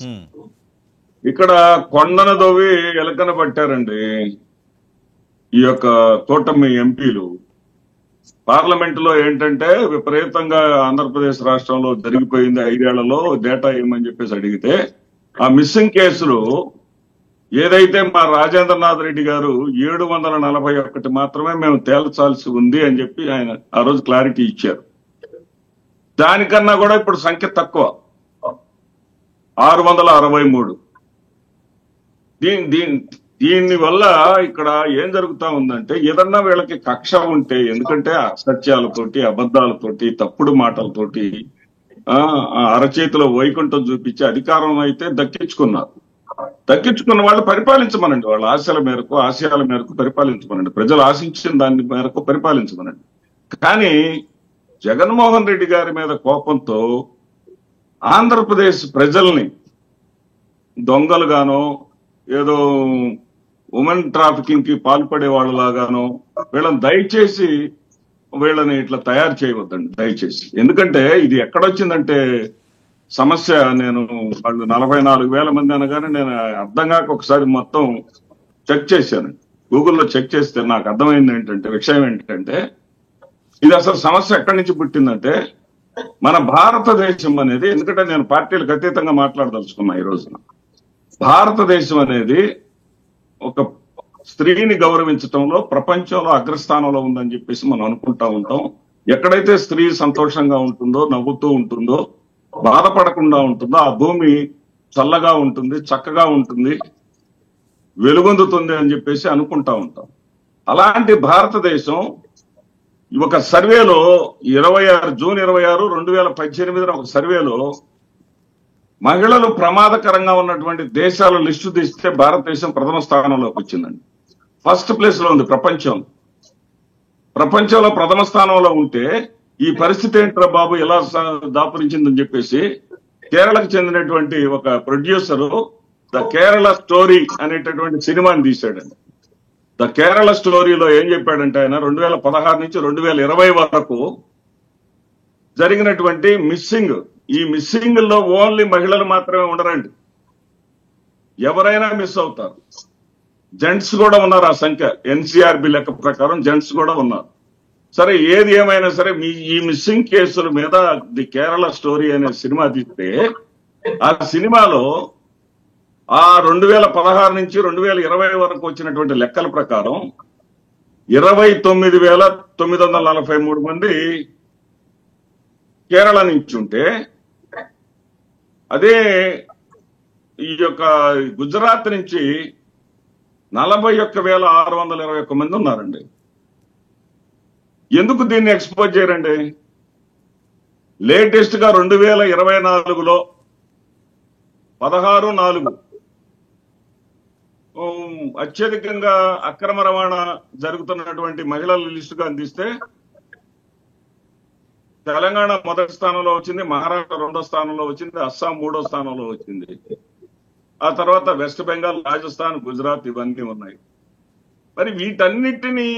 ఉమ్, ఇక్కడ కొండను దోవి ఎలకన పట్టారండి ఈ యొక్క కూటమి ఎంపీలు. పార్లమెంట్ లో ఏంటంటే విపరీతంగా ఆంధ్రప్రదేశ్ రాష్ట్రంలో జరిగిపోయింది 5 ఏళ్లలో డేటా ఇవ్వమని చెప్పేసి అడిగితే ఆ మిస్సింగ్ కేసులు ఏదైతే మా రాజేంద్రనాథ్ రెడ్డి గారు 741 మాత్రమే మేము తేల్చాల్సి ఉంది అని చెప్పి ఆయన ఆ రోజు క్లారిటీ ఇచ్చారు. దానికన్నా కూడా ఇప్పుడు సంఖ్య తక్కువ, 663. దీని దీని దీని వల్ల ఇక్కడ ఏం జరుగుతా ఉందంటే ఏదన్నా వీళ్ళకి కక్ష ఉంటే, ఎందుకంటే అసత్యాలతోటి, అబద్ధాలతోటి, తప్పుడు మాటలతోటి ఆ అరచేతిలో వైకుంఠం చూపించి అధికారం అయితే దక్కించుకున్నారు. దక్కించుకున్న వాళ్ళు పరిపాలించమనండి, వాళ్ళ ఆశయాల మేరకు పరిపాలించమనండి, ప్రజలు ఆశించిన దాని మేరకు పరిపాలించమనండి. కానీ జగన్మోహన్ రెడ్డి గారి మీద కోపంతో ఆంధ్రప్రదేశ్ ప్రజల్ని దొంగలుగానో, ఏదో ఉమెన్ ట్రాఫికింగ్ కి పాల్పడే వాళ్ళలాగానో వీళ్ళని ఇట్లా తయారు చేయవద్దండి దయచేసి. ఎందుకంటే ఇది ఎక్కడొచ్చిందంటే సమస్య, నేను వాళ్ళు 44,000 మంది అనగానే నేను అర్థం కాక ఒకసారి మొత్తం చెక్ చేశాను, గూగుల్లో చెక్ చేస్తే నాకు అర్థమైంది విషయం ఏంటంటే ఇది అసలు సమస్య ఎక్కడి నుంచి పుట్టిందంటే మన భారతదేశం అనేది, ఎందుకంటే నేను పార్టీలకు అతీతంగా మాట్లాడదలుచుకున్నా ఈ రోజున. భారతదేశం అనేది ఒక స్త్రీని గౌరవించడంలో ప్రపంచంలో అగ్రస్థానంలో ఉందని చెప్పేసి మనం అనుకుంటా ఉంటాం. ఎక్కడైతే స్త్రీ సంతోషంగా ఉంటుందో, నవ్వుతూ ఉంటుందో, బాధపడకుండా ఉంటుందో ఆ భూమి చల్లగా ఉంటుంది, చక్కగా ఉంటుంది, వెలుగొందుతుంది అని చెప్పేసి అనుకుంటా ఉంటాం. అలాంటి భారతదేశం ఒక సర్వేలో జూన్ 26, 2018 ఒక సర్వేలో మహిళలు ప్రమాదకరంగా ఉన్నటువంటి దేశాల లిస్టు తీస్తే భారతదేశం ప్రథమ స్థానంలోకి వచ్చిందండి. ఫస్ట్ ప్లేస్ లో ఉంది ప్రపంచంలో ప్రథమ స్థానంలో ఉంటే ఈ పరిస్థితి ఏంట్రా బాబు ఎలా దాపురించిందని చెప్పేసి కేరళకు చెందినటువంటి ఒక ప్రొడ్యూసరు ద కేరళ స్టోరీ అనేటటువంటి సినిమాని తీశాడండి. ద కేరళ స్టోరీలో ఏం చెప్పాడంటే ఆయన 2016 నుంచి 2020 వరకు జరిగినటువంటి ఈ మిస్సింగ్ లో ఓన్లీ మహిళలు మాత్రమే ఉండరండి, ఎవరైనా మిస్ అవుతారు. జెంట్స్ కూడా ఉన్నారు, ఆ సంఖ్య ఎన్సీఆర్బి లెక్క ప్రకారం జెంట్స్ కూడా ఉన్నారు. సరే, ఏది ఏమైనా సరే ఈ మిస్సింగ్ కేసుల మీద ది కేరళ స్టోరీ అనే సినిమా తీస్తే ఆ సినిమాలో ఆ 2016 నుంచి 2020 వరకు వచ్చినటువంటి లెక్కల ప్రకారం 29,943 మంది కేరళ నుంచి ఉంటే, అదే ఈ యొక్క గుజరాత్ నుంచి 41,621 మంది ఉన్నారండి. ఎందుకు దీన్ని ఎక్స్పోజ్ చేయరండి? లేటెస్ట్ గా 2024లో 16/4 అత్యధికంగా అక్రమ రవాణా జరుగుతున్నటువంటి మహిళల లిస్టుగా అందిస్తే తెలంగాణ మొదటి స్థానంలో వచ్చింది, మహారాష్ట్ర 2వ స్థానంలో వచ్చింది, అస్సాం 3వ స్థానంలో వచ్చింది. ఆ తర్వాత వెస్ట్ బెంగాల్, రాజస్థాన్, గుజరాత్ ఇవన్నీ ఉన్నాయి. మరి వీటన్నిటినీ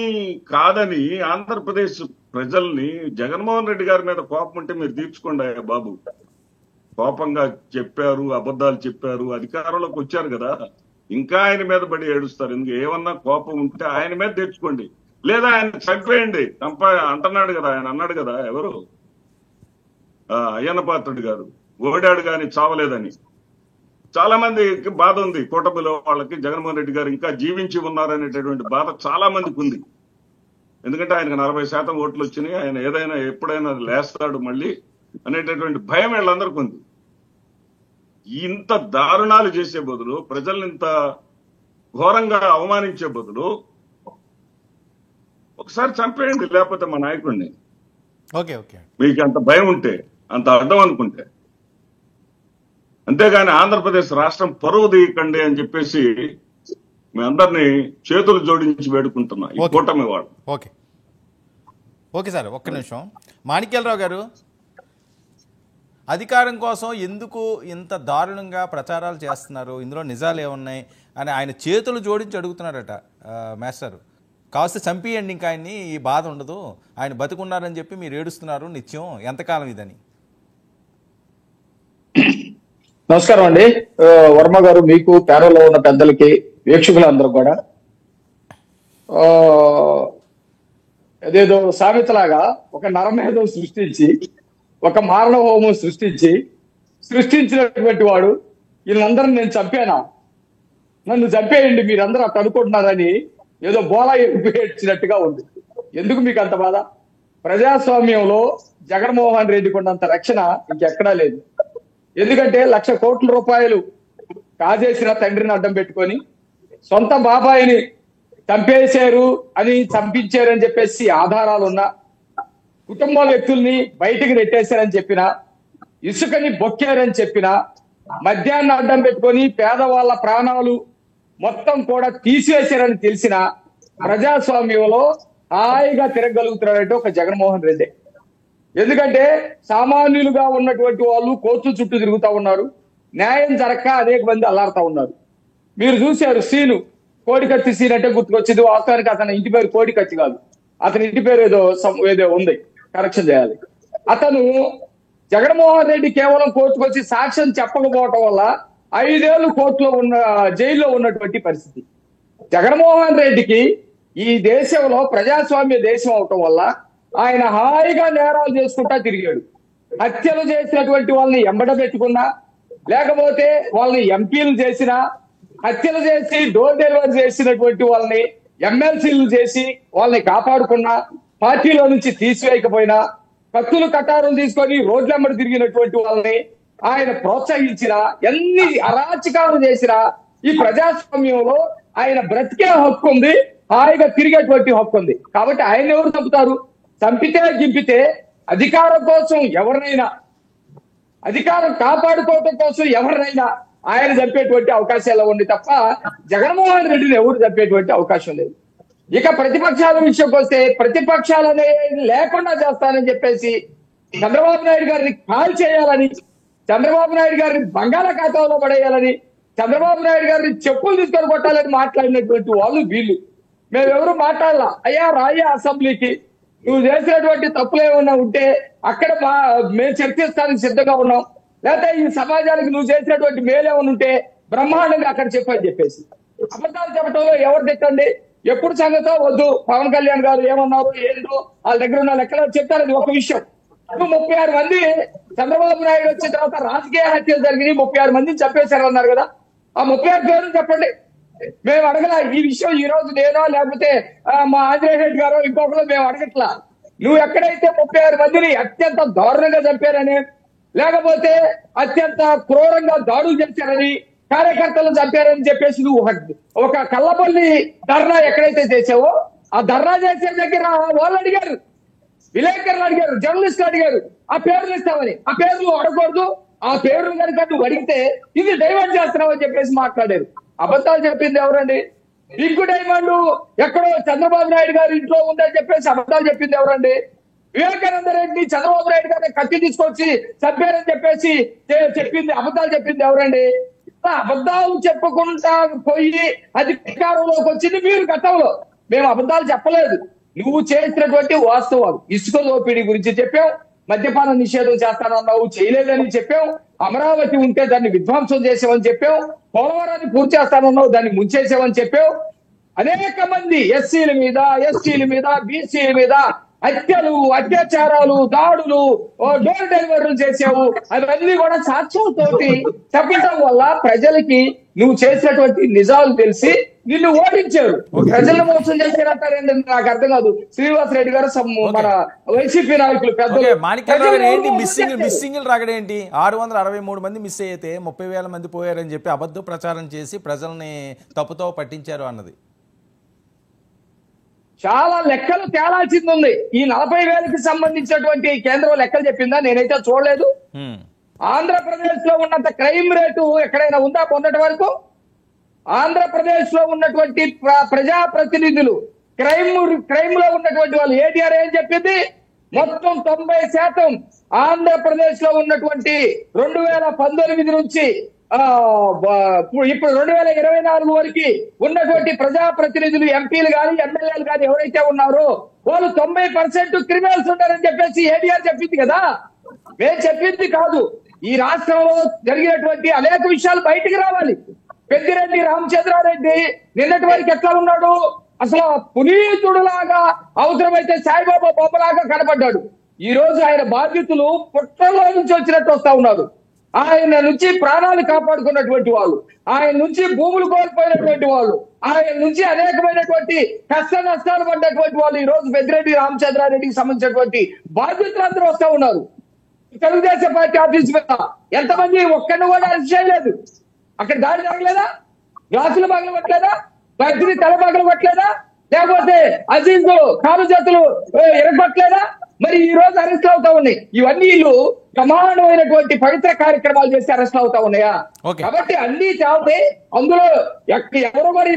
కాదని ఆంధ్రప్రదేశ్ ప్రజల్ని, జగన్మోహన్ రెడ్డి గారి మీద కోపం ఉంటే మీరు తీర్చుకోండి బాబు. కోపంగా చెప్పారు, అబద్ధాలు చెప్పారు, అధికారంలోకి వచ్చారు కదా, ఇంకా ఆయన మీద పడి ఏడుస్తారు. ఎందుకు? ఏమన్నా కోపం ఉంటే ఆయన మీద తెచ్చుకోండి, లేదా ఆయన చంపేయండి. అంటున్నాడు కదా, ఆయన అన్నాడు కదా, ఎవరు అయ్యన్న పాత్రుడు గారు, ఓడాడు కానీ చావలేదని. చాలా మందికి బాధ ఉంది, కూటమిలో వాళ్ళకి జగన్మోహన్ రెడ్డి గారు ఇంకా జీవించి ఉన్నారనేటటువంటి బాధ చాలా మందికి ఉంది. ఎందుకంటే ఆయనకు 40% ఓట్లు వచ్చినాయి, ఆయన ఏదైనా ఎప్పుడైనా లేస్తాడు మళ్ళీ అనేటటువంటి భయం వీళ్ళందరికీ ఉంది. ఇంత దారుణాలు చేసే బదులు, ప్రజల్ని ఇంత ఘోరంగా అవమానించే బదులు ఒకసారి చంపేయండి, లేకపోతే మా నాయకుడిని. మీకు అంత భయం ఉంటే, అంత అడ్డం అనుకుంటే. అంతేగాని ఆంధ్రప్రదేశ్ రాష్ట్రం పరువు తీయకండి అని చెప్పేసి మీ అందరినీ చేతులు జోడించి వేడుకుంటున్నా ఈ కూటమి వాళ్ళు. ఓకే సార్, ఒక్క నిమిషం. మాణిక్యాలరావు గారు, అధికారం కోసం ఎందుకు ఇంత దారుణంగా ప్రచారాలు చేస్తున్నారు, ఇందులో నిజాలు ఏమున్నాయి అని ఆయన చేతులు జోడించి అడుగుతున్నారట మాస్టర్. కాస్త చంపియండి, ఇంకా ఆయన్ని, ఈ బాధ ఉండదు, ఆయన బతుకున్నారని చెప్పి మీరు ఏడుస్తున్నారు నిత్యం, ఎంతకాలం ఇదని? నమస్కారం అండి. వర్మ గారు, మీకు ప్యానెల్లో ఉన్న పెద్దలకి, వీక్షకులందరూ కూడా ఆ, అదేదో సామెతలాగా ఒక నరమేధం సృష్టించి, ఒక మారణ హోమం సృష్టించినటువంటి వాడు వీళ్ళందరిని నేను చంపానా, నన్ను చంపేయండి మీరందరూ అట్లా అనుకుంటున్నారని ఏదో బోలా ఏడ్చినట్టుగా ఉంది. ఎందుకు మీకు అంత బాధ? ప్రజాస్వామ్యంలో జగన్మోహన్ రెడ్డి కొన్నంత రక్షణ ఇంకెక్కడా లేదు. ఎందుకంటే 1,00,000 కోట్ల రూపాయలు కాజేసిన తండ్రిని అడ్డం పెట్టుకొని సొంత బాబాయిని చంపేశారు అని, చంపించారని చెప్పేసి ఆధారాలున్నా, కుటుంబ వ్యక్తుల్ని బయటికి నెట్టేశారని చెప్పినా, ఇసుకని బొక్కారని చెప్పినా, మద్యాన్ని అడ్డం పెట్టుకొని పేదవాళ్ళ ప్రాణాలు మొత్తం కూడా తీసివేశారని తెలిసిన ప్రజాస్వామ్యంలో హాయిగా తిరగలుగుతున్నాడంటే ఒక జగన్మోహన్ రెడ్డి. ఎందుకంటే సామాన్యులుగా ఉన్నటువంటి వాళ్ళు కోర్టు చుట్టూ తిరుగుతా ఉన్నారు, న్యాయం జరక్క అనేక మంది అల్లాడుతా ఉన్నారు. మీరు చూశారు సీను, కోడికత్తి సీన్ అంటే గుర్తుకొచ్చింది. వాస్తవానికి అతని ఇంటి పేరు కోడికత్తి కాదు, అతని ఇంటి పేరు ఏదో ఉంది, కరెక్షన్ చేయాలి. అతను జగన్మోహన్ రెడ్డి కేవలం కోర్టుకు వచ్చి సాక్ష్యం చెప్పకపోవటం వల్ల 5 ఏళ్లు కోర్టులో జైల్లో ఉన్నటువంటి పరిస్థితి. జగన్మోహన్ రెడ్డికి ఈ దేశంలో ప్రజాస్వామ్య దేశం అవటం వల్ల ఆయన హాయిగా నేరాలు చేసుకుంటా తిరిగాడు. హత్యలు చేసినటువంటి వాళ్ళని ఎంబడబెట్టుకున్నా, లేకపోతే వాళ్ళని ఎంపీలు చేసినా, హత్యలు చేసి డోర్ డెలివరీ చేసినటువంటి వాళ్ళని ఎమ్మెల్సీలు చేసి వాళ్ళని కాపాడుకున్నా, పార్టీలో నుంచి తీసివేయకపోయినా, కత్తులు కటారులు తీసుకొని రోడ్లెమ్మడి తిరిగినటువంటి వాళ్ళని ఆయన ప్రోత్సహించినా, ఎన్ని అరాచకాలు చేసినా ఈ ప్రజాస్వామ్యంలో ఆయన బ్రతికే హక్కు ఉంది, హాయిగా తిరిగేటువంటి హక్కు ఉంది. కాబట్టి ఆయన ఎవరు చంపుతారు? చంపితే గింపితే అధికారం కోసం ఎవరినైనా, అధికారం కాపాడుకోవటం కోసం ఎవరినైనా ఆయన చంపేటువంటి అవకాశాలు ఉంది తప్ప జగన్మోహన్ రెడ్డిని ఎవరు చంపేటువంటి అవకాశం లేదు. ఇక ప్రతిపక్షాల విషయంకి వస్తే, ప్రతిపక్షాలనే లేకుండా చేస్తానని చెప్పేసి చంద్రబాబు నాయుడు గారిని కాల్ చేయాలని, చంద్రబాబు నాయుడు గారిని బంగాళాఖాతంలో పడేయాలని, చంద్రబాబు నాయుడు గారిని చెప్పులు తీసుకొని కొట్టాలని మాట్లాడినటువంటి వాళ్ళు వీళ్ళు. మేమెవరు మాట్లాడాల, అయ్యా రాయ్యా అసెంబ్లీకి, నువ్వు చేసినటువంటి తప్పులు ఏమన్నా ఉంటే అక్కడ మేము చర్చిస్తానికి సిద్ధంగా ఉన్నాం, లేకపోతే ఈ సమాజానికి నువ్వు చేసినటువంటి మేలేమన్నా ఉంటే బ్రహ్మాండంగా అక్కడ చెప్పని చెప్పేసి అబద్ధాలు చెప్పడంలో ఎవరు తిట్టండి, ఎప్పుడు సంగతో వద్దు. పవన్ కళ్యాణ్ గారు ఏమన్నారు ఏంటో వాళ్ళ దగ్గర ఉన్న లెక్కలో చెప్తారు. అది ఒక విషయం. 36 మంది చంద్రబాబు నాయుడు వచ్చిన తర్వాత రాజకీయ హత్యలు జరిగినాయి, 36 మందిని చంపేశారు అన్నారు కదా. ఆ 36 పేర్లు చెప్పండి. మేము అడగల ఈ విషయం. ఈ రోజు నేనో లేకపోతే మా ఆంజనేయ రెడ్డి గారో ఇంకొకరు మేము అడగట్లా. నువ్వు ఎక్కడైతే 36 మందిని అత్యంత దారుణంగా చంపారని, లేకపోతే అత్యంత క్రూరంగా దాడులు చేశారని, కార్యకర్తలు చంపారని చెప్పేసి నువ్వు ఒక కల్లపల్లి ధర్నా ఎక్కడైతే చేసావో, ఆ ధర్నా చేసే దగ్గర వాళ్ళు అడిగారు, విలేకరులు అడిగారు, జర్నలిస్టులు అడిగారు ఆ పేర్లు ఇస్తామని. ఆ పేర్లు అడగకూడదు, ఆ పేర్లు కనుక నువ్వు అడిగితే ఇది డైవర్ట్ చేస్తున్నావు అని చెప్పేసి మాట్లాడారు. అబద్ధాలు చెప్పింది ఎవరండి? బిగ్గు డైమండ్ ఎక్కడో చంద్రబాబు నాయుడు గారి ఇంట్లో ఉందని చెప్పేసి అబద్ధాలు చెప్పింది ఎవరండి? వివేకానంద రెడ్డి చంద్రబాబు నాయుడు గారిని కత్తి తీసుకొచ్చి చంపారని చెప్పేసి చెప్పింది, అబద్ధాలు చెప్పింది ఎవరండి? ఇట్లా అబద్ధాలు చెప్పకుండా పోయి అధికారంలోకి వచ్చింది మీరు. గతంలో మేము అబద్ధాలు చెప్పలేదు, నువ్వు చేసినటువంటి వాస్తవాలు. ఇసుక దోపిడీ గురించి చెప్పావు, మద్యపాన నిషేధం చేస్తానన్నావు, చేయలేదని చెప్పావు. అమరావతి ఉంటే దాన్ని విధ్వంసం చేసామని చెప్పావు. పోలవరాన్ని పూర్తి చేస్తానన్నావు, దాన్ని ముంచేసామని చెప్పావు. అనేక మంది ఎస్సీల మీద, ఎస్టీల మీద, బీసీల మీద హత్యలు, అత్యాచారాలు, దాడులు, డోర్ డెలివరీలు చేసావు. అవన్నీ కూడా సాక్ష్యంతోటి చెప్పడం వల్ల ప్రజలకి నువ్వు చేసినటువంటి నిజాలు తెలిసి నిన్ను ఓడించారు. ప్రజలను మోసం చేశారంటారేంటి నాకు అర్థం కాదు. శ్రీనివాస్ రెడ్డి గారు మన వైసీపీ నాయకులు పెద్దలు మిస్సింగ్ రాగడేంటి? 663 మంది మిస్ అయితే 30,000 మంది పోయారని చెప్పి అబద్ధ ప్రచారం చేసి ప్రజల్ని తప్పుతో పట్టించారు అన్నది. చాలా లెక్కలు తేలాల్సింది ఉంది. ఈ 40,000కి సంబంధించినటువంటి కేంద్రం లెక్కలు చెప్పిందా? నేనైతే చూడలేదు. ఆంధ్రప్రదేశ్ లో ఉన్నంత క్రైమ్ రేటు ఎక్కడైనా ఉందా పొందటి వరకు? ఆంధ్రప్రదేశ్ లో ఉన్నటువంటి ప్రజాప్రతినిధులు క్రైమ్ లో ఉన్నటువంటి వాళ్ళు ఏటీఆర్ ఏం చెప్పింది? మొత్తం 90% ఆంధ్రప్రదేశ్ లో ఉన్నటువంటి 2019 నుంచి ఇప్పుడు 2024 వరకు ఉన్నటువంటి ప్రజాప్రతినిధులు, ఎంపీలు కానీ ఎమ్మెల్యేలు కానీ ఎవరైతే ఉన్నారో వాళ్ళు 90% క్రిమినల్స్ ఉన్నారని చెప్పేసి ఏడీఆర్ చెప్పింది కదా. మేము చెప్పింది కాదు. ఈ రాష్ట్రంలో జరిగినటువంటి అనేక విషయాలు బయటికి రావాలి. పెద్దిరెడ్డి రామచంద్రారెడ్డి నిన్నటి వరకు ఎట్లా ఉన్నాడు? అసలు పునీతుడులాగా, అవసరమైతే సాయిబాబా బొమ్మలాగా కనబడ్డాడు. ఈ రోజు ఆయన బాధ్యతలు పుట్టలో నుంచి వచ్చినట్టు వస్తా ఉన్నారు. ఆయన నుంచి ప్రాణాలు కాపాడుకున్నటువంటి వాళ్ళు, ఆయన నుంచి భూములు కోల్పోయినటువంటి వాళ్ళు, ఆయన నుంచి అనేకమైనటువంటి కష్ట నష్టాలు పడ్డటువంటి వాళ్ళు ఈ రోజు పెద్దిరెడ్డి రామచంద్రారెడ్డికి సంబంధించినటువంటి బాధ్యతలు అందరూ వస్తా ఉన్నారు. తెలుగుదేశం పార్టీ ఆఫీస్ మీద ఎంతమంది ఒక్కడిని కూడా అరెస్ట్ చేయలేదు. అక్కడ దాడి జరగలేదా? గ్లాసులు పగలు కొట్టలేదా? వ్యక్తిని తల పగలు కొట్టలేదా? లేకపోతే అజీజ్ కాలు చేతులు ఎరగొట్టలేదా? మరి ఈ రోజు అరెస్ట్ అవుతా ఉన్నాయి. ఇవన్నీ వీళ్ళు ప్రమాణమైనటువంటి పవిత్ర కార్యక్రమాలు చేసి అరెస్ట్ అవుతా ఉన్నాయా? కాబట్టి అన్ని చావుతే అందులో ఎవరు మరి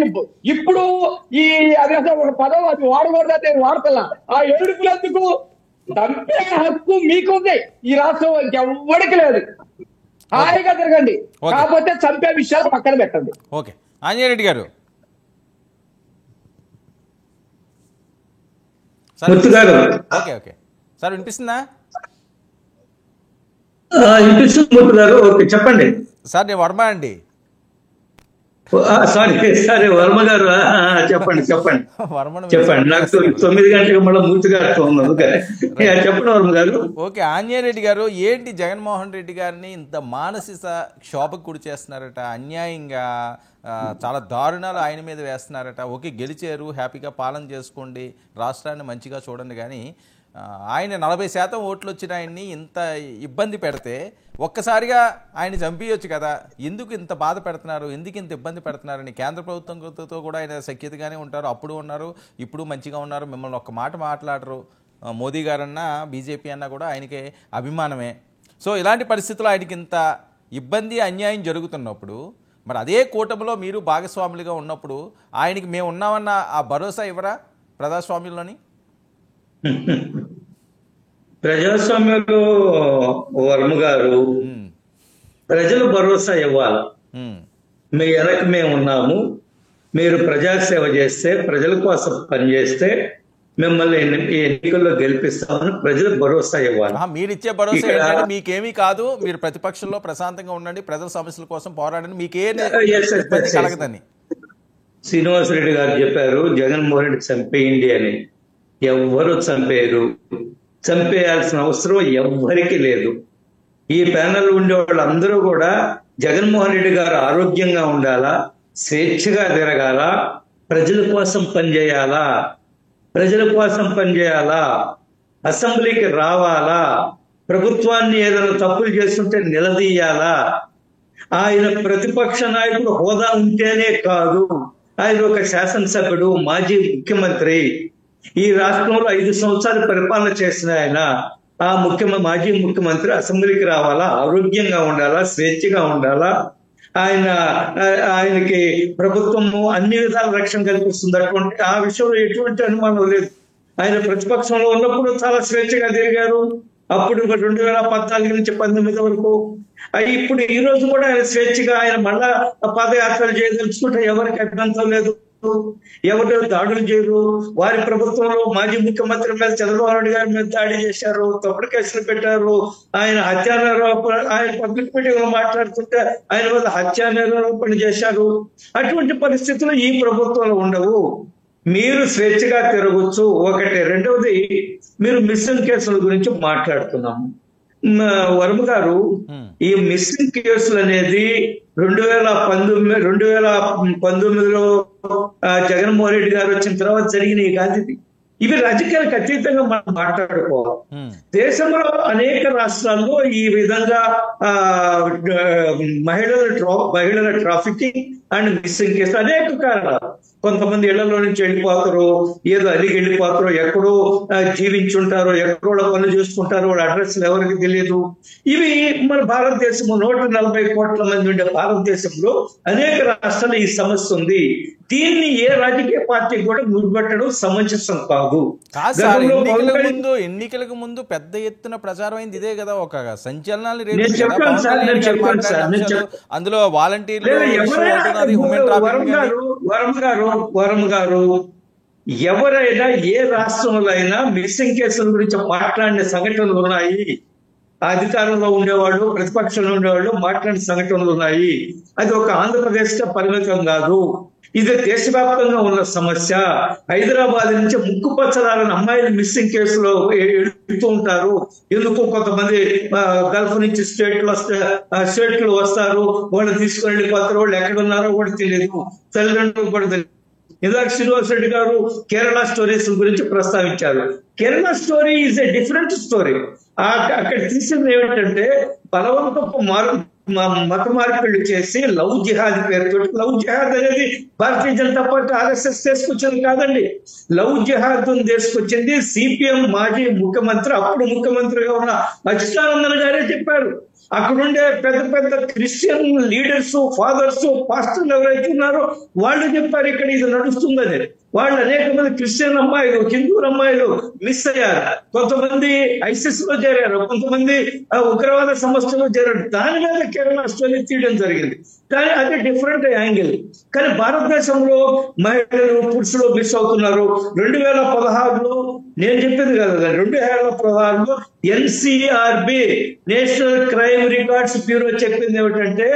ఇప్పుడు ఈ అది ఒక పదం అది వాడకూడదా? నేను వాడతలా. ఆ ఏడుపులందుకు చంపే హక్కు మీకుంది. ఈ రాష్ట్రం ఇంకెవ్వడికి లేదు. హాయిగా తిరగండి, కాకపోతే చంపే విషయాలు పక్కన పెట్టండి. ఓకే, ఆంజనేయురెడ్డి గారు. ఓకే ఓకే సార్, వినిపిస్తుందా? వినిపిస్తుంది గారు. ఓకే చెప్పండి సార్. నేను వర్మ అండి. సారీ వర్మ గారు, చెప్పండి చెప్పండి చెప్పండి. నాకు 9 గంటలకు మళ్ళీ మూర్తిగా చెప్పండి వర్మ గారు. ఓకే, ఆంజనేయురెడ్డి గారు, ఏంటి జగన్మోహన్ రెడ్డి గారిని ఇంత మానసిక క్షోభకు గురి చేస్తున్నారట? అన్యాయంగా చాలా దారుణాలు ఆయన మీద వేస్తున్నారట. ఓకే, గెలిచారు, హ్యాపీగా పాలన చేసుకోండి, రాష్ట్రాన్ని మంచిగా చూడండి, కానీ ఆయన 40% ఓట్లు వచ్చిన ఆయన్ని ఇంత ఇబ్బంది పెడితే ఒక్కసారిగా ఆయన చంపేయొచ్చు కదా. ఎందుకు ఇంత బాధ పెడుతున్నారు, ఎందుకు ఇంత ఇబ్బంది పెడుతున్నారని కేంద్ర ప్రభుత్వంతో కూడా ఆయన సఖ్యతగానే ఉంటారు, అప్పుడు ఉన్నారు, ఇప్పుడు మంచిగా ఉన్నారు, మిమ్మల్ని ఒక్క మాట మాట్లాడరు. మోదీ గారన్నా బీజేపీ అన్నా కూడా ఆయనకి అభిమానమే. సో ఇలాంటి పరిస్థితుల్లో ఆయనకి ఇంత ఇబ్బంది అన్యాయం జరుగుతున్నప్పుడు, మరి అదే కూటమిలో మీరు భాగస్వాములుగా ఉన్నప్పుడు ఆయనకి మేము ఉన్నామన్న ఆ భరోసా ఇవ్వరా ప్రజాస్వామ్యంలోని? ప్రజాస్వామ్యంలో వర్మ గారు ప్రజలు భరోసా ఇవ్వాలి. మీ వెనక మేము ఉన్నాము, మీరు ప్రజాసేవ చేస్తే, ప్రజల కోసం పనిచేస్తే మిమ్మల్ని ఈ ఎన్నికల్లో గెలిపిస్తామని ప్రజలు భరోసా ఇవ్వాలి. మీరిచ్చే భరోసా ఏంటంటే మీకేమీ కాదు, మీరు ప్రతిపక్షంలో ప్రశాంతంగా ఉండండి, ప్రజల సమస్యల కోసం పోరాడండి, మీకే కలగదని. శ్రీనివాసరెడ్డి గారు చెప్పారు జగన్మోహన్ రెడ్డి చంపేయండి అని. ఎవ్వరు చంపేరు, చంపేయాల్సిన అవసరం ఎవ్వరికి లేదు. ఈ ప్యానెల్ ఉండే వాళ్ళందరూ కూడా జగన్మోహన్ రెడ్డి గారు ఆరోగ్యంగా ఉండాలా, స్వేచ్ఛగా తిరగాల, ప్రజల కోసం పనిచేయాలా, ప్రజల కోసం పనిచేయాలా, అసెంబ్లీకి రావాలా, ప్రభుత్వాన్ని ఏదైనా తప్పులు చేస్తుంటే నిలదీయాలా. ఆయన ప్రతిపక్ష నాయకుడు హోదా ఉంటేనే కాదు, ఆయన ఒక శాసనసభ్యుడు, మాజీ ముఖ్యమంత్రి. ఈ రాష్ట్రంలో 5 సంవత్సరాలు పరిపాలన చేసిన ఆయన, ఆ మాజీ ముఖ్యమంత్రి అసెంబ్లీకి రావాలా, ఆరోగ్యంగా ఉండాలా, స్వేచ్ఛగా ఉండాలా. ఆయనకి ప్రభుత్వము అన్ని విధాల రక్షణ కల్పిస్తుంది. అటువంటి ఆ విషయంలో ఎటువంటి అనుమానం లేదు. ఆయన ప్రతిపక్షంలో ఉన్నప్పుడు చాలా స్వేచ్ఛగా తిరిగారు. అప్పుడు 2014 నుంచి 19 వరకు. ఇప్పుడు ఈ రోజు కూడా ఆయన స్వేచ్ఛగా ఆయన మళ్ళా పాదయాత్రలు చేయదలుచుకుంటే ఎవరికి అభ్యంతరం లేదు, ఎవరు దాడులు చేయరు. వారి ప్రభుత్వంలో మాజీ ముఖ్యమంత్రి మీద, చంద్రబాబు నాయుడు గారి మీద దాడి చేశారు, తప్పుడు కేసులు పెట్టారు. ఆయన ఆయన పబ్లిక్ మీటింగ్ లో మాట్లాడుతుంటే ఆయన మీద హత్యారోపణ చేశారు. అటువంటి పరిస్థితులు ఈ ప్రభుత్వంలో ఉండవు. మీరు స్వేచ్ఛగా తిరగచ్చు. ఒకటి. రెండవది, మీరు మిస్సింగ్ కేసుల గురించి మాట్లాడుతున్నాము. వర్మ గారు, ఈ మిస్సింగ్ కేసులు అనేది 2019లో జగన్మోహన్ రెడ్డి గారు వచ్చిన తర్వాత జరిగినవి కాదు. ఇవి రాజకీయాలకు అతీతంగా మనం మాట్లాడుకోవాలి. దేశంలో అనేక రాష్ట్రాల్లో ఈ విధంగా మహిళల ట్రాఫికింగ్ అండ్ మిస్సింగ్ కేసు అనేక కారణాలు. కొంతమంది ఇళ్లలో నుంచి వెళ్ళిపోతారు, ఏదో అలిగి వెళ్ళిపోతారు, ఎక్కడో జీవించుంటారు, ఎక్కడో పనులు చేసుకుంటారు, వాళ్ళ అడ్రస్లు ఎవరికి తెలియదు. ఇవి మన భారతదేశం 140 కోట్ల మంది ఉండే భారతదేశంలో అనేక రాష్ట్రాల్లో ఈ సమస్య ఉంది. దీన్ని ఏ రాజకీయ పార్టీ కూడా ముడిపెట్టడం సమంజసం కాదు. ఎన్నికలకు ముందు పెద్ద ఎత్తున ప్రచారం అయింది ఇదే కదా, ఒక సంచలనాలు. అందులో వాలంటీర్లు, వరం గారు, ఎవరైనా ఏ రాష్ట్రంలో అయినా మిస్సింగ్ కేసుల గురించి మాట్లాడిన సంఘటనలు ఉన్నాయి. ఆ అధికారంలో ఉండేవాళ్ళు, ప్రతిపక్షంలో ఉండేవాళ్ళు మాట్లాడిన సంఘటనలు ఉన్నాయి. అది ఒక ఆంధ్రప్రదేశ్ కే పరిమితం కాదు, ఇది దేశవ్యాప్తంగా ఉన్న సమస్య. హైదరాబాద్ నుంచి ముక్కుపచ్చలాలని అమ్మాయిలు మిస్సింగ్ కేసులో వెళ్తూ ఉంటారు. ఎందుకు కొంతమంది గల్ఫ్ నుంచి స్టేట్లు వస్తారు, వాళ్ళు తీసుకుని వెళ్ళిపోతారు, వాళ్ళు ఎక్కడ ఉన్నారో కూడా తెలియదు, తల్లిదండ్రులు కూడా తెలియదు. ఇందాక శ్రీనివాస్ రెడ్డి గారు కేరళ స్టోరీస్ గురించి ప్రస్తావించారు. Kerala story is a different story. అక్కడ తీసింది ఏమిటంటే బలవంతపు మత మార్పిళ్లు చేసి లవ్ జిహాద్ పేరుతో, లవ్ జిహాద్ అనేది భారతీయ జనతా పార్టీ RSS తీసుకొచ్చింది కాదండి. లవ్ జిహాద్ తీసుకొచ్చింది సిపిఎం మాజీ ముఖ్యమంత్రి, అప్పుడు ముఖ్యమంత్రిగా ఉన్న అచ్యుతానందన్ గారే చెప్పారు. అక్కడుండే పెద్ద పెద్ద క్రిస్టియన్ లీడర్స్, ఫాదర్స్, పాస్టర్లు ఎవరైతే ఉన్నారో వాళ్ళు చెప్పారు ఇక్కడ ఇది నడుస్తుందని. వాళ్ళు అనేక మంది క్రిస్టియన్ అమ్మాయిలు, హిందూ అమ్మాయిలు మిస్ అయ్యారు. కొంతమంది ISIS లో చేరారు, కొంతమంది ఉగ్రవాద సంస్థలో చేరారు. దాని మీద కేరళ స్టోరీ తీయడం జరిగింది. కానీ అది డిఫరెంట్ యాంగిల్. కానీ భారతదేశంలో మహిళలు, పురుషులు మిస్ అవుతున్నారు. 2016లో నేను చెప్పింది కదా, 2016లో NCRB national crime records bureau చెప్పింది ఏమిటంటే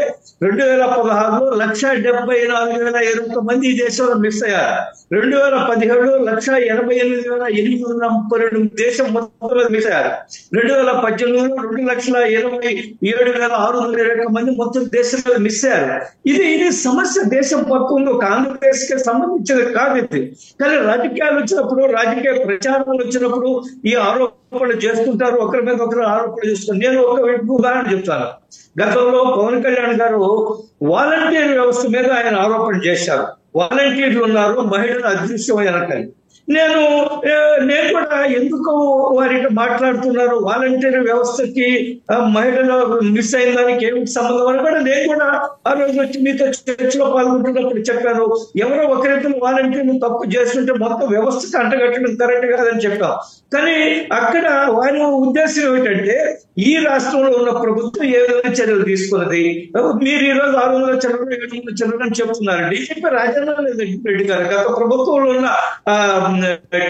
2016లో 174,021 మంది ఈ దేశంలో మిస్ అయ్యారు. 2017 188,832 దేశం మొత్తం మిస్ అయ్యారు. 2018లో 2,27,621 మంది మొత్తం దేశంలో మిస్ అయ్యారు. ఇది సమస్య దేశం మొత్తం, ఒక ఆంధ్రప్రదేశ్ కి సంబంధించింది కాదు ఇది. కానీ రాజకీయాలు వచ్చినప్పుడు, రాజకీయ ప్రచారాలు వచ్చినప్పుడు ఈ ఆరోపణలు చేస్తుంటారు, ఒకరి మీద ఒకరు ఆరోపణలు చేస్తుంటారు. నేను ఒక ఉదాహరణ చెప్తాను. గతంలో పవన్ కళ్యాణ్ గారు వాలంటీర్ వ్యవస్థ మీద ఆయన ఆరోపణ చేశారు. వాలంటీర్లు ఉన్నారు, మహిళలు అదృశ్యమైనట్టు. నేను కూడా ఎందుకు వారితో మాట్లాడుతున్నారు, వాలంటీర్ వ్యవస్థకి మహిళలు మిస్ అయిన దానికి ఏమిటి సంబంధం అని కూడా నేను కూడా ఆ రోజు వచ్చి మీతో చర్చలో పాల్గొంటున్నప్పుడు చెప్పాను. ఎవరో ఒకరిద్దరు వాలంటీర్లు తప్పు చేస్తుంటే మొత్తం వ్యవస్థకి అంటగట్టడం కరెక్ట్ కాదని చెప్పాం. కానీ అక్కడ వారి ఉద్దేశం ఏమిటంటే ఈ రాష్ట్రంలో ఉన్న ప్రభుత్వం ఏ విధంగా చర్యలు తీసుకున్నది, మీరు ఈ రోజు 600 చదవడం 700 చదవడం అని చెప్తున్నారు. DGP రాజేంద్ర రెడ్డి గారు గత ప్రభుత్వంలో ఉన్న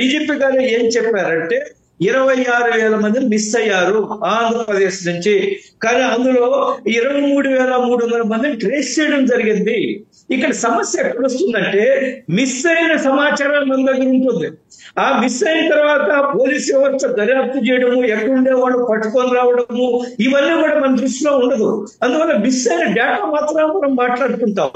DGP గారు ఏం చెప్పారంటే 26,000 మంది మిస్ అయ్యారు ఆంధ్రప్రదేశ్ నుంచి. కానీ అందులో 23,300 మందిని ట్రేస్ చేయడం జరిగింది. ఇక్కడ సమస్య ఎక్కడ వస్తుందంటే మిస్ అయిన సమాచారం మన దగ్గర ఉంటుంది. ఆ మిస్ అయిన తర్వాత పోలీసు వ్యవస్థ దర్యాప్తు చేయడము, ఎక్కడుండే వాళ్ళు పట్టుకొని రావడము, ఇవన్నీ కూడా మన దృష్టిలో ఉండదు. అందువల్ల మిస్ అయిన డేటా మాత్రం మనం మాట్లాడుకుంటాం.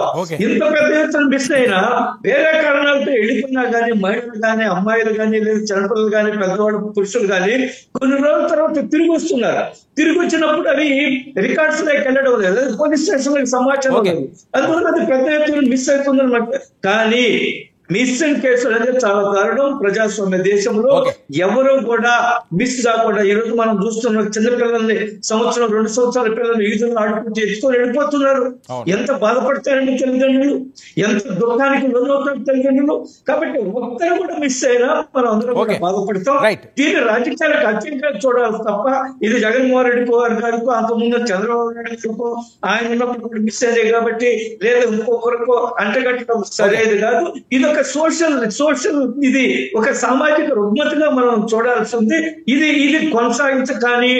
ఇంత పెద్ద ఎత్తున మిస్ అయినా వేరే కారణాలతో వెళ్ళిపోయినా కానీ మహిళలు కానీ, అమ్మాయిలు కానీ, లేదా చిన్నపిల్లలు కానీ, పెద్దవాళ్ళు, పురుషులు కానీ కొన్ని రోజుల తర్వాత తిరిగి వస్తున్నారు. తిరిగి వచ్చినప్పుడు అవి రికార్డ్స్ లోకి వెళ్ళడం లేదు, పోలీస్ స్టేషన్ లకు సమాచారం లేదు. అందువల్ల అది పెద్ద ఎత్తున మిస్ అవుతుందన్నమాట. కానీ మిస్సింగ్ కేసులు అనేది చాలా దారుణం. ప్రజాస్వామ్య దేశంలో ఎవరు కూడా మిస్ కాకుండా, ఈ రోజు మనం చూస్తున్నాం చిన్నపిల్లల్ని, 2 సంవత్సరాల పిల్లలు ఈదులు ఆడుకుంటూ ఎత్తుకొని వెళ్ళిపోతున్నారు. ఎంత బాధపడతారండి తల్లిదండ్రులు, ఎంత దుఃఖానికి లోనవుతారు తల్లిదండ్రులు. కాబట్టి ఒక్కరు కూడా మిస్ అయినా మనం అందరం కూడా బాధపడతాం. దీన్ని రాజకీయాలకు అత్యంగా చూడాలి తప్ప ఇది జగన్మోహన్ రెడ్డి గారికో, అంతకుముందు చంద్రబాబు నాయుడు గారికో, ఆయన ఉన్నప్పుడు కూడా మిస్ అయ్యాయి కాబట్టి లేదా ఇంకొకరికో అంటగట్టడం సరైనది కాదు. ఇది ఒక సోషల్ ఇది ఒక సామాజిక రుగ్మతగా మనం చూడాల్సి ఉంది. ఇది కొనసాగించ. కానీ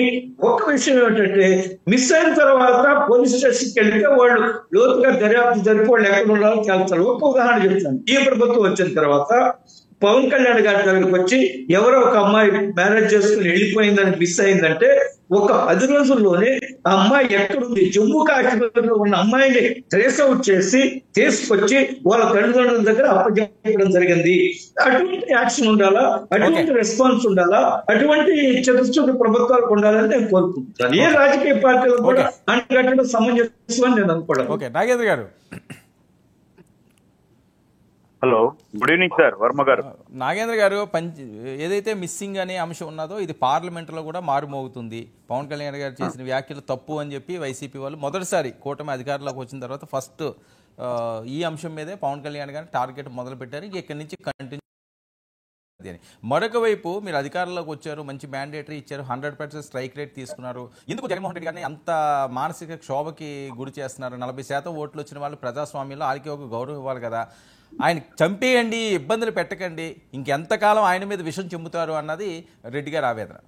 ఒక్క విషయం ఏమిటంటే మిస్ అయిన తర్వాత పోలీస్ స్టేషన్కి వెళ్తే వాళ్ళు లోతుగా దర్యాప్తు జరిపి వాళ్ళు ఎక్కడ ఉన్నారో తెలుస్తారు. ఒక ఉదాహరణ చెప్తాను. ఈ ప్రభుత్వం వచ్చిన తర్వాత పవన్ కళ్యాణ్ గారి దగ్గరికి వచ్చి ఎవరో ఒక అమ్మాయి మ్యారేజ్ చేసుకుని వెళ్ళిపోయిందని మిస్ అయిందంటే ఒక 10 రోజుల్లోనే ఆ అమ్మాయి ఎక్కడుంది, జమ్మూ కాశ్మీర్ లో ఉన్న అమ్మాయిని ట్రేస్ అవుట్ చేసి తీసుకొచ్చి వాళ్ళ తల్లిదండ్రుల దగ్గర అప్పచెప్పడం జరిగింది. అటువంటి యాక్షన్ ఉండాలా, అటువంటి రెస్పాన్స్ ఉండాలా, అటువంటి చతుర్చుడు ప్రభుత్వాలకు ఉండాలని నేను కోరుకుంటున్నాను. ఏ రాజకీయ పార్టీలకు కూడా అంటగట్టడం సమంజసం అని నేను అనుకోవడం. నాగేంద్ర గారు, hello, good evening sir, Varma గారు. నాగేంద్ర గారు, ఏదైతే మిస్సింగ్ అనే అంశం ఉన్నదో ఇది పార్లమెంట్లో కూడా మారుమోగుతుంది. పవన్ కళ్యాణ్ గారు చేసిన వ్యాఖ్యలు తప్పు అని చెప్పి వైసీపీ వాళ్ళు మొదటిసారి కూటమి అధికారంలోకి వచ్చిన తర్వాత ఫస్ట్ ఈ అంశం మీదే పవన్ కళ్యాణ్ గారు టార్గెట్ మొదలు పెట్టారు. ఇక్కడి నుంచి కంటిన్యూ. మరొక వైపు మీరు అధికారంలోకి వచ్చారు, మంచి మ్యాండేటరీ ఇచ్చారు, 100% స్ట్రైక్ రేట్ తీసుకున్నారు. ఎందుకు జగన్మోహన్ రెడ్డి గారిని అంత మానసిక క్షోభకి గురి చేస్తున్నారు? 40% ఓట్లు వచ్చిన వాళ్ళు ప్రజాస్వామ్యంలో వాళ్ళకి ఒక గౌరవం ఇవ్వాలి కదా. ఆయన చంపేయండి, ఇబ్బందులు పెట్టకండి, ఇంకెంతకాలం ఆయన మీద విషం చెమ్ముతారు అన్నది రెడ్డి గారి ఆవేదన.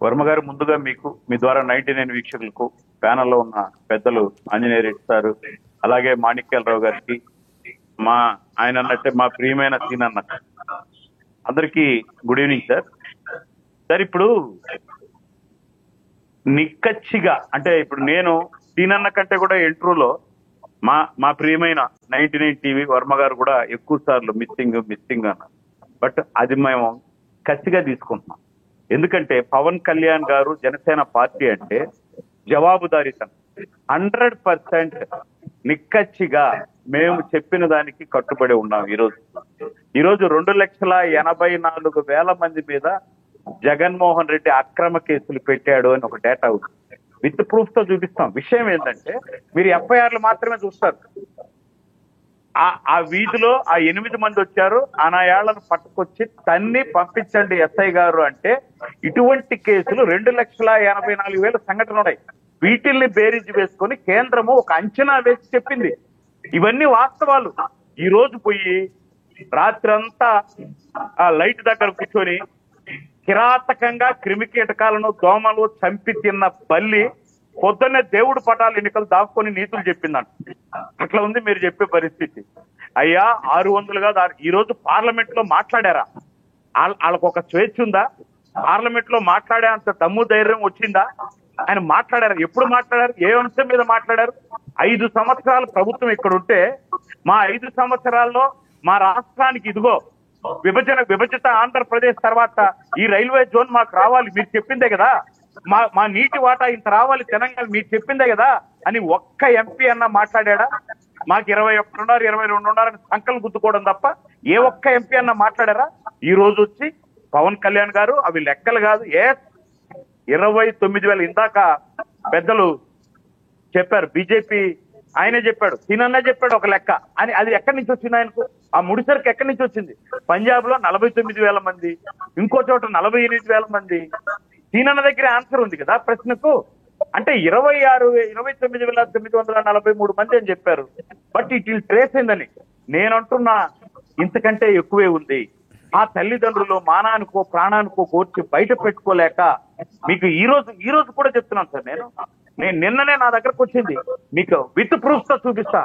వర్మ గారు, ముందుగా మీకు మీ ద్వారా 99 వీక్షకులకు, ప్యానల్లో ఉన్న పెద్దలు ఆంజనేయ రెడ్డి సారు, అలాగే మాణిక్యాలరావు గారికి, ఆయన అన్నట్టే మా ప్రియమైన సీన్ అన్న అందరికీ గుడ్ ఈవినింగ్ సార్. సార్, ఇప్పుడు నిక్కచ్చిగా అంటే ఇప్పుడు నేను సీనన్న కంటే కూడా ఇంట్రోలో మా ప్రియమైన 99 టీవీ వర్మ గారు కూడా ఎక్కువ సార్లు మిస్సింగ్ అన్నారు. బట్ అది మేము కచ్చిగా తీసుకుంటున్నాం. ఎందుకంటే పవన్ కళ్యాణ్ గారు జనసేన పార్టీ అంటే జవాబుదారీతనం 100% నిక్కచ్చిగా మేము చెప్పిన దానికి కట్టుబడి ఉన్నాం. ఈరోజు 2,84,000 మంది మీద జగన్మోహన్ రెడ్డి అక్రమ కేసులు పెట్టాడు అని ఒక డేటా ఉంది. విత్ ప్రూఫ్ తో చూపిస్తాం. విషయం ఏంటంటే మీరు ఎఫ్ఐఆర్లు మాత్రమే చూస్తారు. ఆ వీధిలో ఆ 8 మంది వచ్చారు, అనాయాళ్లను పట్టుకొచ్చి తన్ని పంపించండి ఎస్ఐ గారు అంటే ఇటువంటి కేసులు 2,84,000 సంఘటనలు ఉన్నాయి. వీటిల్ని బేరీజు వేసుకొని కేంద్రము ఒక అంచనా వేసి చెప్పింది. ఇవన్నీ వాస్తవాలు. ఈ రోజు పోయి రాత్రంతా ఆ లైట్ దగ్గర కూర్చొని కిరాతకంగా క్రిమికీటకాలను దోమలు చంపి తిన్న బల్లి పొద్దున్నే దేవుడు పటాలు ఎన్నికలు దాక్కొని నీతులు చెప్పిందంట. అట్లా ఉంది మీరు చెప్పే పరిస్థితి. అయ్యా 600 కాదు, ఈ రోజు పార్లమెంట్ లో మాట్లాడారా? వాళ్ళకు ఒక స్వేచ్ఛ ఉందా? పార్లమెంట్ లో మాట్లాడే అంత దమ్ము ధైర్యం వచ్చిందా? ఆయన మాట్లాడారు. ఎప్పుడు మాట్లాడారు? ఏ అంశం మీద మాట్లాడారు? 5 సంవత్సరాలు ప్రభుత్వం ఇక్కడ ఉంటే మా 5 సంవత్సరాల్లో మా రాష్ట్రానికి ఇదిగో విభజిత ఆంధ్రప్రదేశ్ తర్వాత ఈ రైల్వే జోన్ మాకు రావాలి, మీరు చెప్పిందే కదా. మా నీటి వాటా ఇంత రావాలి తెలంగాణ, మీరు చెప్పిందే కదా అని ఒక్క ఎంపీ అన్న మాట్లాడా? మాకు 21 ఉన్నారు, 22 ఉన్నారని సంకల్పం గుద్దుకోవడం తప్ప ఏ ఒక్క ఎంపీ అన్న మాట్లాడారా? ఈ రోజు వచ్చి పవన్ కళ్యాణ్ గారు అవి లెక్కలు కాదు, 29,000 ఇందాక పెద్దలు చెప్పారు, బీజేపీ ఆయనే చెప్పాడు, సీనన్న చెప్పాడు ఒక లెక్క అని. అది ఎక్కడి నుంచి వచ్చింది ఆయనకు? ఆ ముడిసరికి ఎక్కడి నుంచి వచ్చింది? పంజాబ్ లో 49,000 మంది, ఇంకో చోట 48,000 మంది. సీనన్న దగ్గర ఆన్సర్ ఉంది కదా ప్రశ్నకు. అంటే 29,943 మంది అని చెప్పారు. బట్ ఇట్ విల్ ట్రేస్ అయిందని నేనంటున్నా. ఇంతకంటే ఎక్కువే ఉంది. ఆ తల్లిదండ్రులు మానానికో ప్రాణానికో కోర్చి బయట పెట్టుకోలేక మీకు ఈ రోజు కూడా చెప్తున్నాను సార్. నేను నిన్ననే నా దగ్గరకు వచ్చింది, మీకు విత్ ప్రూఫ్ తో చూపిస్తా.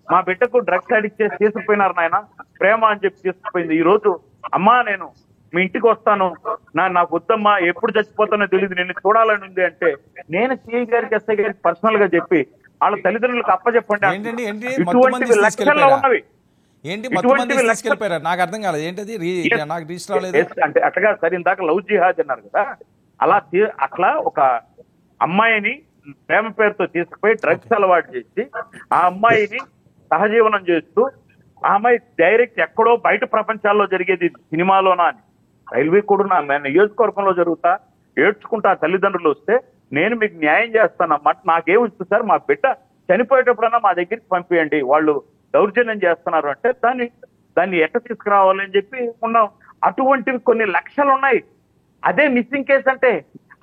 మా బిడ్డకు డ్రగ్స్ అడిక్ట్ చేసి తీసుకుపోయినారు నాయన, ప్రేమ అని చెప్పి తీసుకుపోయింది. ఈ రోజు అమ్మా నేను మీ ఇంటికి వస్తాను, నాకు వద్దమ్మా, ఎప్పుడు చచ్చిపోతానో తెలియదు, నిన్ను చూడాలని ఉంది అంటే నేను సిఐ గారికి ఎస్ఐ గారికి పర్సనల్ గా చెప్పి వాళ్ళ తల్లిదండ్రులకు అప్పచెప్పండి. ఇటువంటివి లక్షల్లో ఉన్నవి. నాకు అర్థం కాలేదు ఏంటది, నాకు రిజిస్టర్ అవ్వలేదు అంటే అట్లా సరే. ఇందాక లవ్ జిహాద్ అన్నారు కదా, అట్లా ఒక అమ్మాయిని ప్రేమ పేరుతో తీసుకుపోయి డ్రగ్స్ అలవాటు చేసి ఆ అమ్మాయిని సహజీవనం చేస్తూ ఆ అమ్మాయి డైరెక్ట్ ఎక్కడో బయట ప్రపంచాల్లో జరిగేది సినిమాలోనా అని రైల్వే కూడా నియోజకవర్గంలో జరుగుతా ఏడ్చుకుంటా తల్లిదండ్రులు వస్తే నేను మీకు న్యాయం చేస్తానమ్మా, నాకేమిస్తుంది సార్, మా బిడ్డ చనిపోయేటప్పుడన్నా మా దగ్గరికి పంపించండి, వాళ్ళు దౌర్జన్యం చేస్తున్నారు అంటే దాన్ని ఎట్ట తీసుకురావాలని చెప్పి ఉన్నాం. అటువంటివి కొన్ని లక్షలు ఉన్నాయి. అదే మిస్సింగ్ కేసు అంటే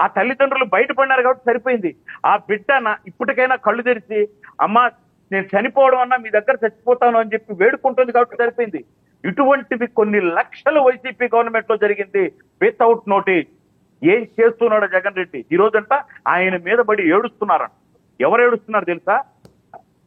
ఆ తల్లిదండ్రులు బయటపడినారు కాబట్టి సరిపోయింది. ఆ బిడ్డ ఇప్పటికైనా కళ్ళు తెరిచి అమ్మా నేను చనిపోవడం అన్నా మీ దగ్గర చచ్చిపోతాను అని చెప్పి వేడుకుంటుంది కాబట్టి సరిపోయింది. ఇటువంటివి కొన్ని లక్షలు వైసీపీ గవర్నమెంట్ లో జరిగింది వితౌట్ నోటీస్. ఏం చేస్తున్నాడు జగన్ రెడ్డి? ఈ రోజంట ఆయన మీద పడి ఏడుస్తున్నారంట. ఎవరు ఏడుస్తున్నారు తెలుసా?